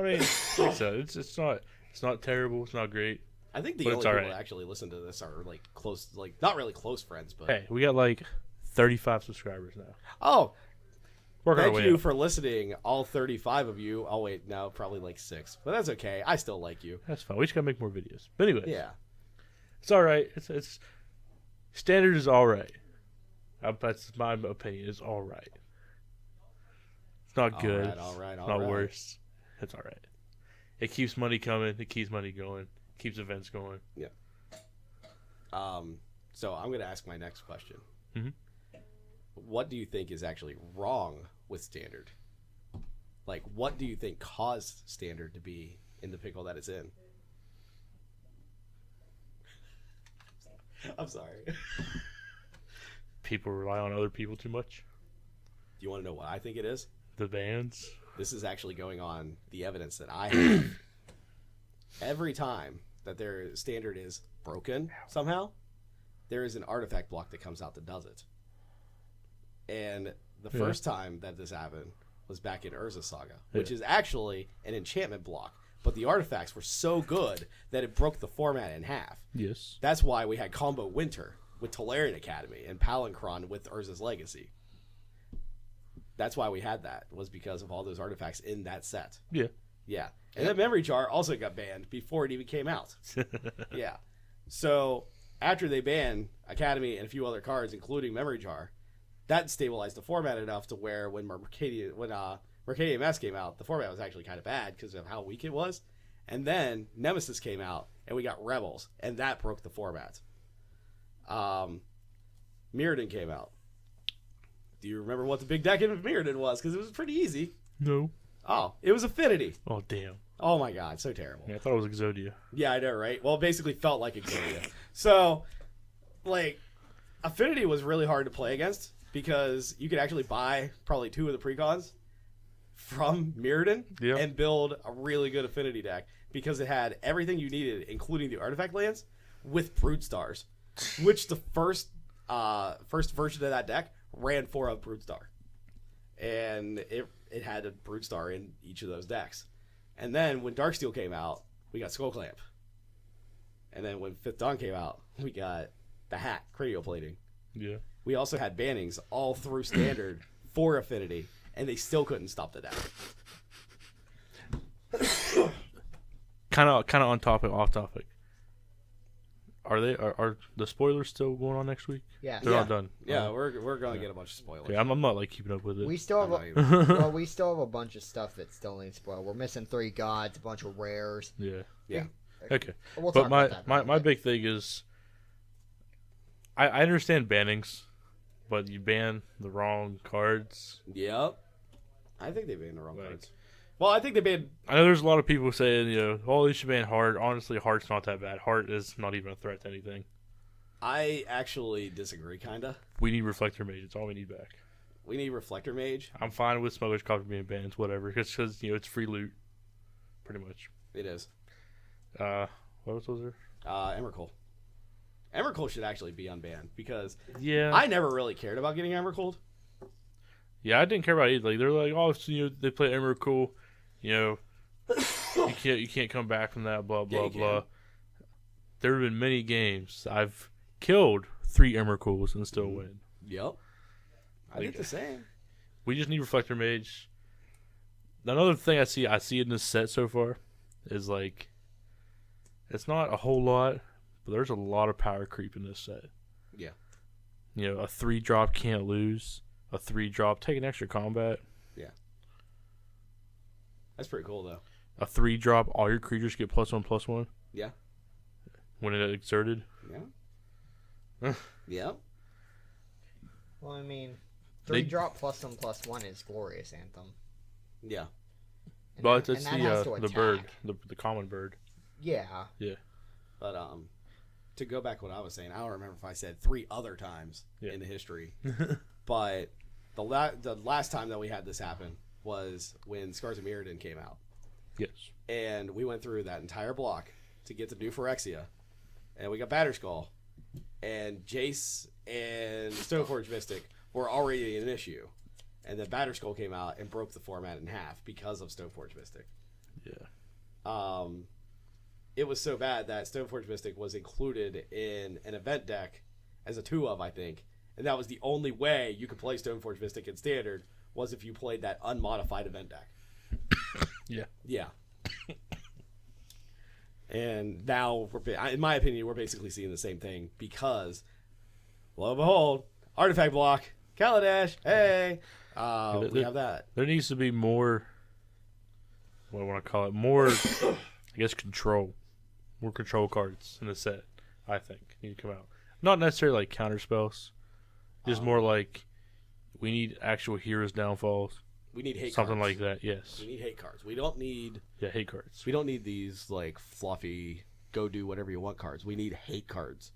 mean, like I said, it's not terrible. It's not great. I think the But only it's people alright. that actually listen to this are like close, like not really close friends, but Hey, we got like 35 subscribers now. oh, Working our thank way you up. for listening, all 35 of you. Oh wait, no, probably like 6, but that's okay. I still like you. That's fine. We just gotta make more videos. But anyway, Yeah. it's all right. It's standard is all right. That's my opinion. It's all right. It's not good. All right. It's not worse. It's all right. It keeps money coming. It keeps money going. Keeps events going. So I'm gonna ask my next question. Mhm. What do you think is actually wrong with standard? Like, what do you think caused standard to be in the pickle that it's in? I'm sorry. Do People rely on other people too much. you want to know what I think it is? The bans. This is actually going on the evidence that I have. Every time that their standard is broken somehow, there is an artifact block that comes out that does it. And The Yeah. first time that this happened was back in Urza Saga, which is actually an enchantment block. But the artifacts were so good that it broke the format in half. Yes. That's why we had Combo Winter with Tolarian Academy and Palinchron with Urza's Legacy. That's why we had that, was because of all those artifacts in that set. Yeah. Yeah. And then Memory Jar also got banned before it even came out. Yeah. So after they banned Academy and a few other cards, including Memory Jar, that stabilized the format enough to where when Mercadian Mask came out, the format was actually kind of bad because of how weak it was. And then Nemesis came out, and we got Rebels, and that broke the format. Mirrodin came out. Do you remember what the big deck in Mirrodin was? Because it was pretty easy. No. Oh, it was Affinity. Oh, damn. Oh my god, so terrible. Yeah, I thought it was Exodia. Yeah, I know, right? Well, it basically felt like Exodia. So, like, Affinity was really hard to play against because you could actually buy probably 2 of the precons from Mirrodin and build a really good Affinity deck because it had everything you needed, including the artifact lands, with Brood Stars, which the first version of that deck ran 4 of Brood Star. And it had a Brood Star in each of those decks. And then when Darksteel came out, we got Skull Clamp. And then when Fifth Dawn came out, we got the Hat, Cranial Plating. Yeah. We also had bannings all through Standard for Affinity, and they still couldn't stop the deck. Kind of on topic, off topic. Are the spoilers still going on next week? Yeah. They're not done. Yeah, we're going to get a bunch of spoilers. Okay, I'm not like keeping up with it. We still have we still have a bunch of stuff that still needs spoiled. We're missing 3 gods, a bunch of rares. Yeah. Yeah. Okay. We'll But talk about that my big thing is, I understand bannings, but you ban the wrong cards. Yep. I think they banned the wrong cards. Well, I think they banned... I know there's a lot of people saying, oh, they should ban Heart. Honestly, Heart's not that bad. Heart is not even a threat to anything. I actually disagree, kinda. We need Reflector Mage. It's all we need back. We need Reflector Mage. I'm fine with Smuggler's Copter being banned, whatever. It's because, it's free loot. Pretty much. It is. What else was there? Emrakul. Emrakul should actually be unbanned because Yeah. I never really cared about getting Emrakul. Yeah, I didn't care about it either. Like, they're like, oh, so, they play Emrakul. You can't come back from that, blah, blah, blah. There have been many games I've killed 3 Emrakuls and still win. Yep. I think the same. We just need Reflector Mage. Another thing I see in this set so far is, like, it's not a whole lot, but there's a lot of power creep in this set. Yeah. A 3-drop can't lose. A 3-drop, take an extra combat. Yeah. That's pretty cool, though. A 3-drop, all your creatures get +1/+1. Yeah. When it exerted. Yeah. Yeah. Well, I mean, 3-drop +1/+1 is Glorious Anthem. Yeah. And But that- it's and that has to the bird, attack. the common bird. Yeah. Yeah. But to go back to what I was saying, I don't remember if I said 3 other times in the history. But the last time that we had this happen was when Scars of Mirrodin came out. Yes. And we went through that entire block to get to New Phyrexia. And we got Batterskull. And Jace and Stoneforge Mystic were already an issue. And then Batterskull came out and broke the format in half because of Stoneforge Mystic. Yeah. It was so bad that Stoneforge Mystic was included in an event deck as a 2-of, I think. And that was the only way you could play Stoneforge Mystic in Standard was if you played that unmodified event deck. Yeah. Yeah. And now, in my opinion, we're basically seeing the same thing because, lo and behold, Artifact Block, Kaladesh, hey, we have that. There needs to be more, what do I want to call it, more, I guess, control. More control cards in the set, I think, need to come out. Not necessarily like counter spells. Just more like, we need actual heroes downfalls. We need hate Something cards. like that, yes. We need hate cards. We don't need... Yeah, hate cards. We don't need these, like, fluffy, go do whatever you want cards. We need hate cards.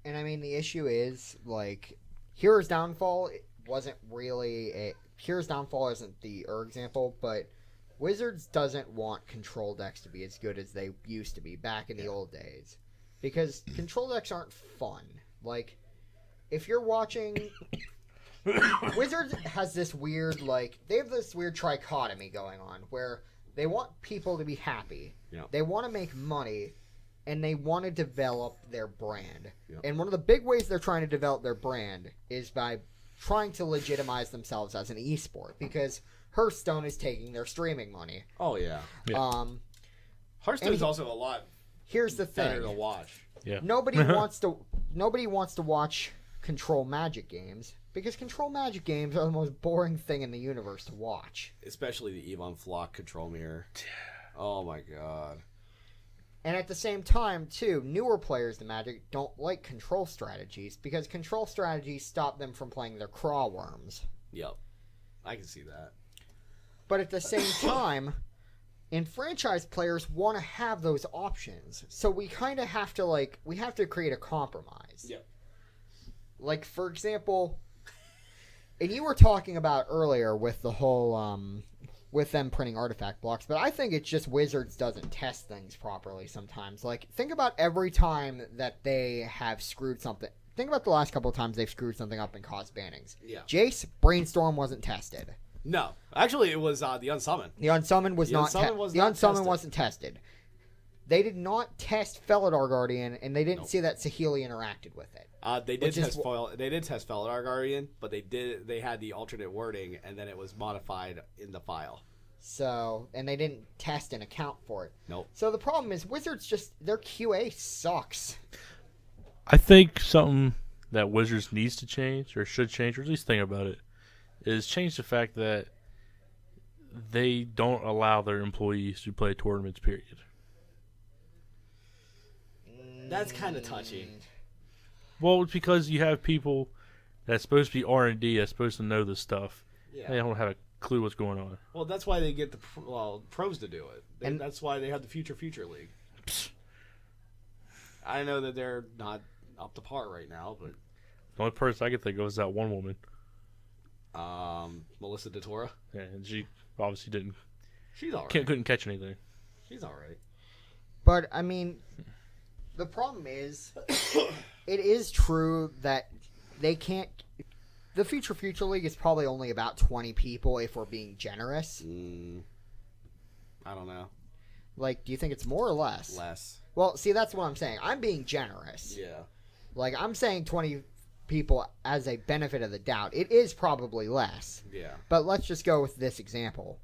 And I mean, the issue is, like, Hero's Downfall wasn't really a... Hero's Downfall isn't the example, but Wizards doesn't want control decks to be as good as they used to be back in the old days. Because control decks aren't fun. Like, if you're watching... Wizards has this weird, they have this weird trichotomy going on where they want people to be happy. Yeah. They want to make money, and they want to develop their brand. Yeah. And one of the big ways they're trying to develop their brand is by trying to legitimize themselves as an esport, because Hearthstone is taking their streaming money. Oh, yeah. Yeah. Hearthstone's also a lot Here's the better thing. to watch. Yeah. Nobody wants to watch Control Magic games, because Control Magic games are the most boring thing in the universe to watch. Especially the Yvonne Flock control mirror. Oh, my God. And at the same time, too, newer players to Magic don't like control strategies, because control strategies stop them from playing their craw worms. Yep. I can see that. But at the same time, franchise players want to have those options. So we kind of have to, we have to create a compromise. Yep. Like, for example, and you were talking about earlier with the whole, with them printing artifact blocks, but I think it's just Wizards doesn't test things properly sometimes. Like, think about every time that they have screwed something. Think about the last couple of times they've screwed something up and caused bannings. Yeah. Jace, Brainstorm wasn't tested. No. Actually, it was the Unsummon. The Unsummon was The not Unsummon was the not Unsummon tested. wasn't tested. They did not test Felidar Guardian, and they didn't Nope. see that Saheeli interacted with it. They did Which is test foil. They did test Felidar Guardian, but they had the alternate wording, and then it was modified in the file. So, and they didn't test and account for it. Nope. So the problem is Wizards their QA sucks. I think something that Wizards needs to change, or should change, or at least think about it, is change the fact that they don't allow their employees to play tournaments, period. That's kind of touchy. Well, it's because you have people that's supposed to be R&D, that's supposed to know this stuff. Yeah. They don't have a clue what's going on. Well, that's why they get the pros to do it. And- That's why they have the Future League. I know that they're not up to par right now, but The only person I can think of is that one woman. Melissa DeTora, Yeah, and she obviously didn't she's all right. couldn't catch anything. She's all right. But I mean, the problem is, it is true that they can't. The Future League is probably only about 20 people if we're being generous. I don't know. Like, do you think it's more or less? Less. Well, see, that's what I'm saying. I'm being generous. Yeah. Like, I'm saying 20 people as a benefit of the doubt. It is probably less. Yeah. But let's just go with this example.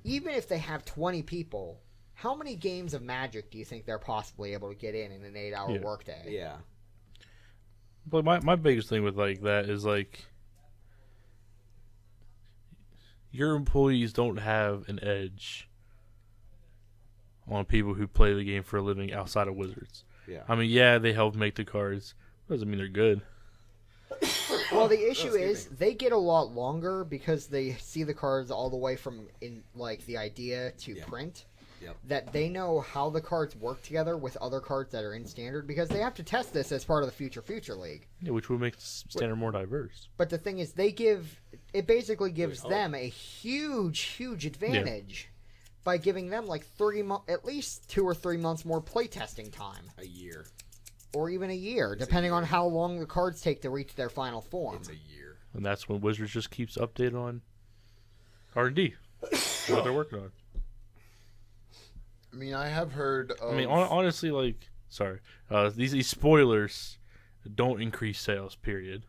Even if they have 20 people, how many games of Magic do you think they're possibly able to get in an 8-hour Yeah. workday? Yeah. But my biggest thing with that is your employees don't have an edge on people who play the game for a living outside of Wizards. Yeah. I mean, yeah, they help make the cards. Doesn't mean they're good. Well, the issue excuse is they get a lot longer because they see the cards all the way from the idea to Yeah. print. Yep. That they know how the cards work together with other cards that are in standard, because they have to test this as part of the Future League. Yeah, which would make standard more diverse. But the thing is, it basically gives Oh. them a huge advantage by giving them at least 2 or 3 months more playtesting time, A year. or even a year, depending on how long the cards take to reach their final form. It's a year. And that's when Wizards just keeps updating on R&D. What they're working on. I mean, I have heard of... I mean, honestly, sorry. These spoilers don't increase sales, period.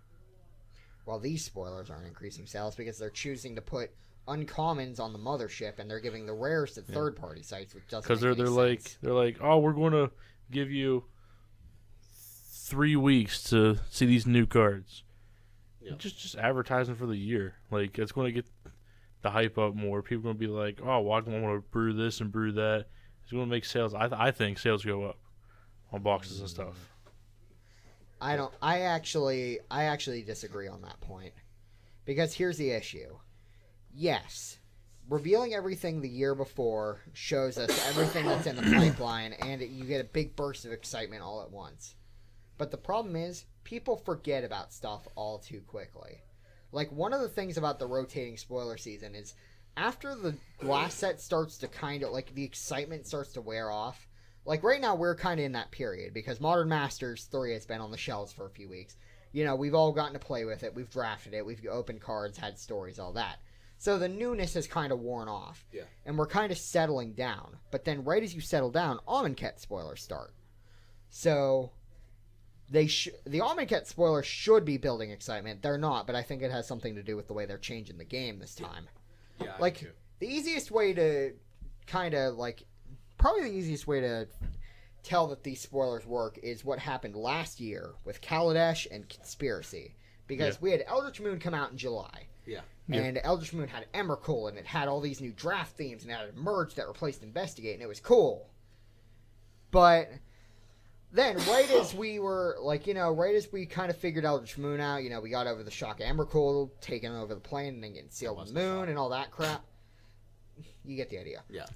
Well, these spoilers aren't increasing sales because they're choosing to put uncommons on the mothership, and they're giving the rares to third-party sites, which doesn't. Because Because they're like, oh, we're going to give you 3 weeks to see these new cards. Yeah. Just advertising for the year. Like, it's going to get the hype up more. People are going to be like, oh, well, I want to brew this and brew that. It's going to make sales. I think sales go up on boxes and stuff. I don't. I actually disagree on that point, because here's the issue. Yes, revealing everything the year before shows us everything that's in the pipeline, and you get a big burst of excitement all at once. But the problem is, people forget about stuff all too quickly. Like, one of the things about the rotating spoiler season is, after the last set starts to the excitement starts to wear off. Like, right now, we're kind of in that period, because Modern Masters 3 has been on the shelves for a few weeks. we've all gotten to play with it. We've drafted it. We've opened cards, had stories, all that. So the newness has kind of worn off. Yeah. And we're kind of settling down. But then right as you settle down, Amonkhet spoilers start. So the Amonkhet spoilers should be building excitement. They're not, but I think it has something to do with the way they're changing the game this time. Yeah. I Like, do too. the easiest way to probably the easiest way to tell that these spoilers work is what happened last year with Kaladesh and Conspiracy. Because we had Eldritch Moon come out in July. Yeah. And Eldritch Moon had Emrakul, and it had all these new draft themes, and it had a merge that replaced Investigate, and it was cool. But then, right as we were, right as we kind of figured Eldritch Moon out, we got over the shock of Emrakul, taking over the plane, and then getting sealed the moon, and all that crap. You get the idea. Yeah.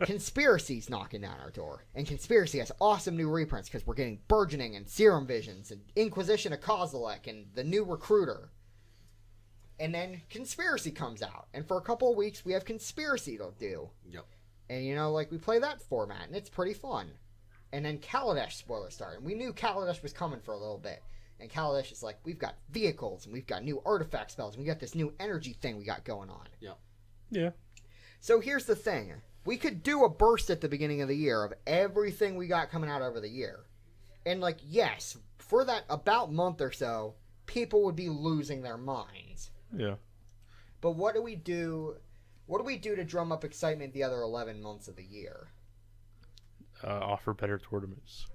Conspiracy's knocking down our door. And Conspiracy has awesome new reprints because we're getting Burgeoning and Serum Visions and Inquisition of Kozilek and the new Recruiter. And then Conspiracy comes out. And for a couple of weeks, we have Conspiracy to do. Yep. And, we play that format, and it's pretty fun. And then Kaladesh spoilers start. And we knew Kaladesh was coming for a little bit. And Kaladesh is like, we've got vehicles, and we've got new artifact spells, and we got this new energy thing we got going on. Yep. Yeah. So here's the thing. We could do a burst at the beginning of the year of everything we got coming out over the year. And, yes, for that about month or so, people would be losing their minds. Yeah. But what do we do? What do we do to drum up excitement the other 11 months of the year? Offer better tournaments.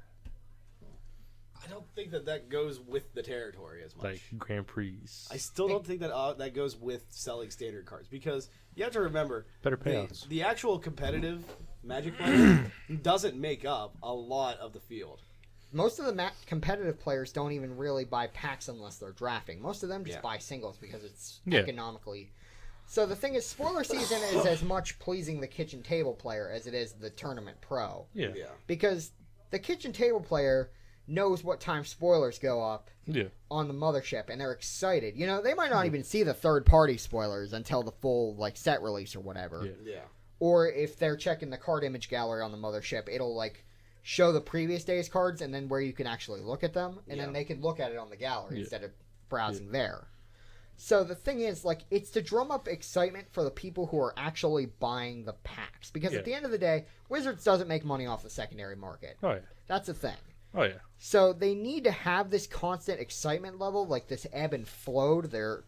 I don't think that goes with the territory as much. Like Grand Prix. I still don't think that that goes with selling standard cards because you have to remember Better payouts. the actual competitive Magic player doesn't make up a lot of the field. Most of the competitive players don't even really buy packs unless they're drafting. Most of them just buy singles because it's economically. So the thing is, spoiler season is as much pleasing the kitchen table player as it is the tournament pro. Yeah. Because the kitchen table player knows what time spoilers go up on the mothership, and they're excited. They might not even see the third-party spoilers until the full set release or whatever. Yeah. Or if they're checking the card image gallery on the mothership, it'll show the previous day's cards and then where you can actually look at them, and then they can look at it on the gallery instead of browsing there. So the thing is, it's to drum up excitement for the people who are actually buying the packs. Because at the end of the day, Wizards doesn't make money off the secondary market. Oh, yeah. That's the thing. Oh, yeah. So they need to have this constant excitement level, this ebb and flow to their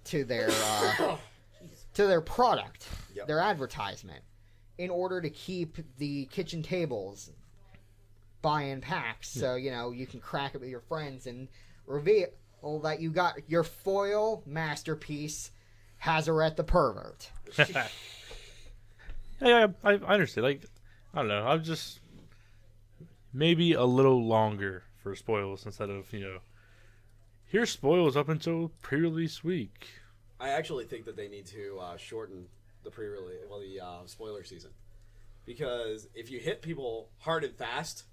product, their advertisement, in order to keep the kitchen tables buying packs. So, you can crack it with your friends and reveal that you got your foil masterpiece, Hazaret the Pervert. Yeah, I understand. I don't know. I'm just maybe a little longer for spoils instead of, here's spoils up until pre-release week. I actually think that they need to shorten the spoiler season. Because if you hit people hard and fast,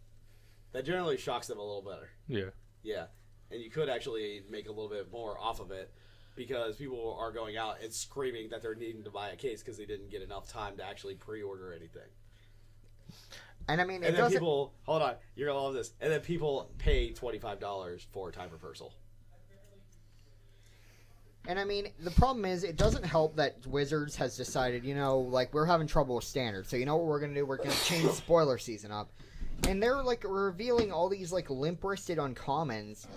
that generally shocks them a little better. Yeah. Yeah. And you could actually make a little bit more off of it because people are going out and screaming that they're needing to buy a case because they didn't get enough time to actually pre-order anything. And I mean, And then people, hold on, you're going to love this. And then people pay $25 for time reversal. And I mean, the problem is, it doesn't help that Wizards has decided, we're having trouble with standards. So you know what we're going to do? We're going to change spoiler season up. And they're revealing all these limp-wristed uncommons.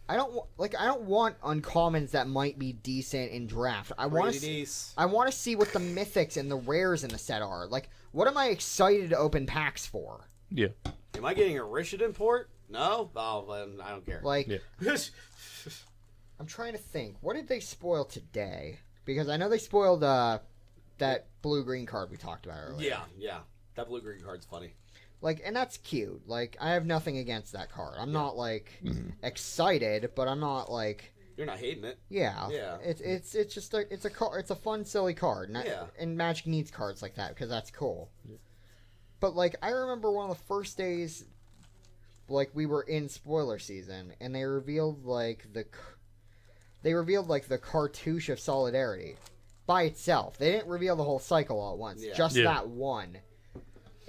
I don't want uncommons that might be decent in draft. I want to see what the mythics and the rares in the set are. What am I excited to open packs for? Yeah. Am I getting a Rishadan port? No? Oh, then I don't care. I'm trying to think. What did they spoil today? Because I know they spoiled that blue-green card we talked about earlier. Yeah. That blue-green card's funny. And that's cute. I have nothing against that card. I'm not, excited, but I'm not, You're not hating it. Yeah. Yeah. It's just it's a fun, silly card. And Magic needs cards like that, because that's cool. Yeah. But, I remember one of the first days, we were in spoiler season, and they revealed, the Cartouche of Solidarity by itself. They didn't reveal the whole cycle all at once. Just that one.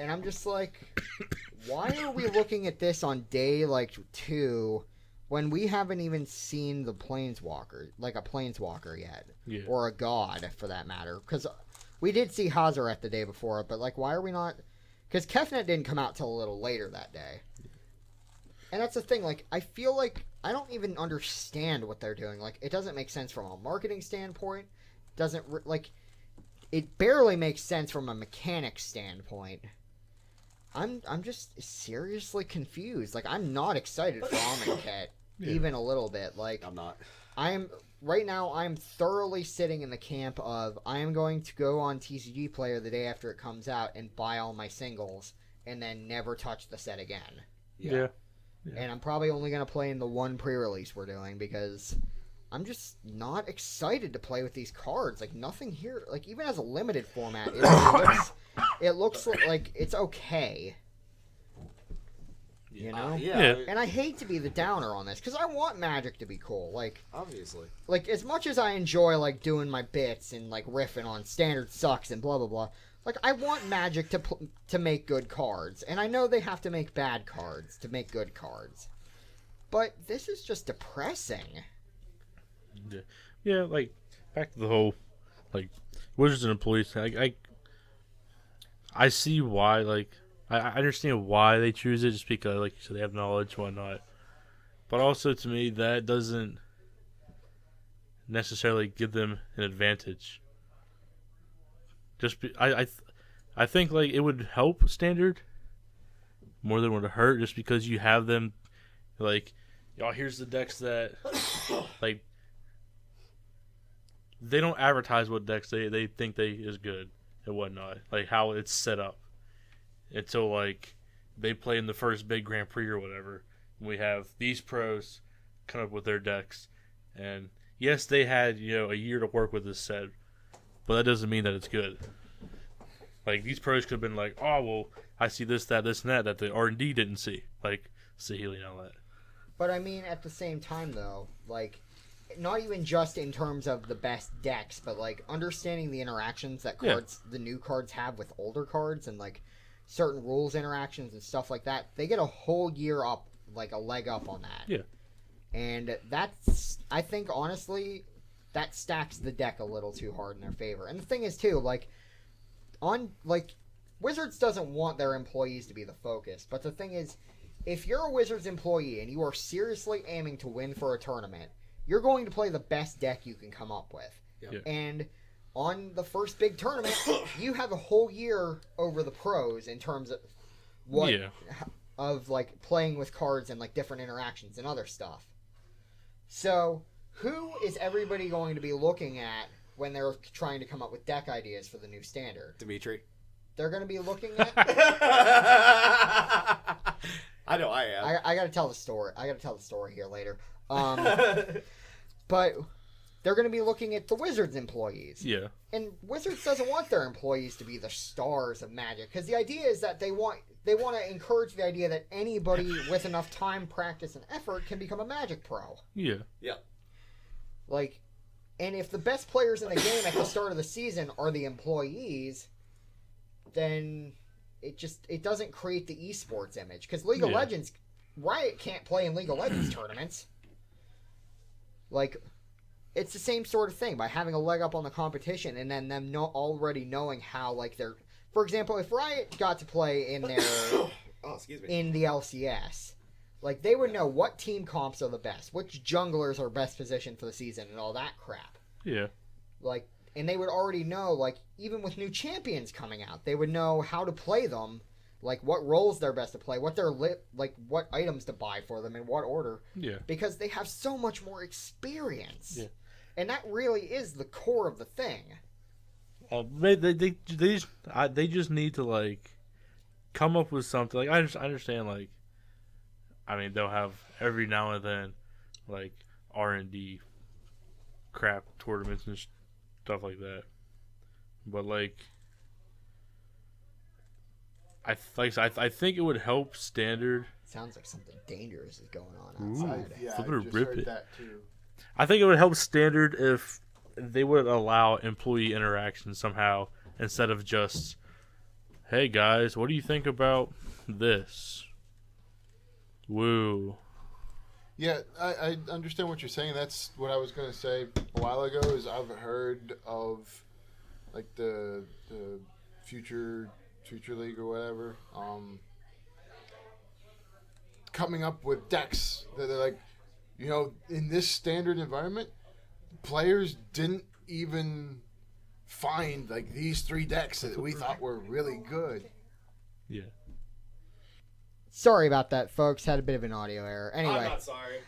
And I'm just why are we looking at this on day, 2 when we haven't even seen the Planeswalker, like a Planeswalker yet, Yeah. or a god for that matter. Because we did see Hazaret the day before, but like, why are we not? Because Kefnet didn't come out till a little later that day. And that's the thing. Like, I feel like I don't even understand what they're doing. Like, it doesn't make sense from a marketing standpoint. It barely makes sense from a mechanics standpoint. I'm just seriously confused. Like, I'm not excited for Amonkhet, even a little bit. Like, I'm not. Right now, I'm thoroughly sitting in the camp of I am going to go on TCG Player the day after it comes out and buy all my singles and then never touch the set again. Yeah. And I'm probably only going to play in the one pre-release we're doing because I'm just not excited to play with these cards. Like, nothing here, like, even as a limited format, it looks like it's okay. You know? Yeah. And I hate to be the downer on this because I want Magic to be cool. Obviously. Like, as much as I enjoy, like, doing my bits and, like, riffing on standard sucks and blah, blah, blah, like, I want Magic to make good cards. And I know they have to make bad cards to make good cards. But this is just depressing. Yeah, like, back to the whole, like, Wizards and employees thing. I see why, like, I understand why they choose it, just because, like you said, they have knowledge, whatnot. But also, to me, that doesn't necessarily give them an advantage. I think, like, it would help Standard more than it would hurt, just because you have them, like, y'all, here's the decks that, like, they don't advertise what decks they think they is good and whatnot, like how it's set up, until like they play in the first big Grand Prix or whatever. And we have these pros come up with their decks, and yes, they had a year to work with this set, but that doesn't mean that it's good. Like, these pros could have been like, oh well, I see this, that, this, and that the R&D didn't see, like Saheeli and all that. But I mean, at the same time, though, like, not even just in terms of the best decks, but like understanding the interactions that the new cards have with older cards, and like certain rules interactions and stuff like that. They get a whole year up, like a leg up on that. Yeah. And that's, I think, honestly, that stacks the deck a little too hard in their favor. And the thing is, too, Wizards doesn't want their employees to be the focus. But the thing is, if you're a Wizards employee and you are seriously aiming to win for a tournament, you're going to play the best deck you can come up with. Yeah. And on the first big tournament, you have a whole year over the pros in terms of of like playing with cards and like different interactions and other stuff. So, who is everybody going to be looking at when they're trying to come up with deck ideas for the new standard? Dimitri. They're going to be looking at... I know I am. I got to tell the story. I got to tell the story here later. But they're going to be looking at the Wizards employees. Yeah. And Wizards doesn't want their employees to be the stars of Magic, because the idea is that they want to encourage the idea that anybody with enough time, practice, and effort can become a Magic pro. Yeah. Yeah. Like, and if the best players in the game at the start of the season are the employees, then it doesn't create the esports image. Because League of Legends, Riot can't play in League of Legends tournaments. Like, it's the same sort of thing, by having a leg up on the competition and then them already knowing how, like, they're... For example, if Riot got to play in their... in the LCS, like, they would know what team comps are the best, which junglers are best positioned for the season, and all that crap. Yeah. Like, and they would already know, like, even with new champions coming out, they would know how to play them, like, what roles they're best to play, what they're what items to buy for them, in what order. Yeah. Because they have so much more experience. Yeah. And that really is the core of the thing. They just need to, like, come up with something. Like, I understand, like, I mean, they'll have every now and then, like, R&D crap tournaments and stuff like that. But, like, I think it would help Standard. Sounds like something dangerous is going on outside. I just heard that too. I think it would help Standard if they would allow employee interaction somehow, instead of just, hey guys, what do you think about this? Woo. Yeah, I understand what you're saying. That's what I was going to say a while ago. Is I've heard of like the future league or whatever, coming up with decks that are like, in this standard environment, players didn't even find like these 3 decks that we thought were really good. Yeah. Sorry about that, folks. Had a bit of an audio error. I'm Anyway, not sorry.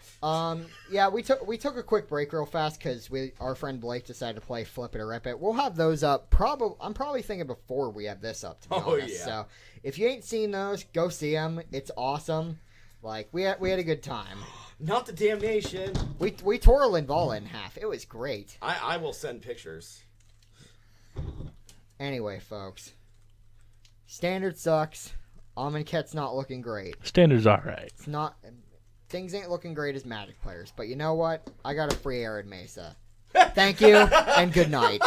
yeah, we took a quick break real fast because our friend Blake decided to play Flip It or Rip It. We'll have those up. I'm probably thinking before we have this up. To be honest. Yeah. So if you ain't seen those, go see them. It's awesome. Like we had a good time. Not the damnation. We tore Linvala in half. It was great. I will send pictures. Anyway, folks, Standard sucks. Amonkhet's not looking great. Standard's alright. It's not. Things ain't looking great as Magic players. But you know what? I got a free Arid Mesa. Thank you, and good night.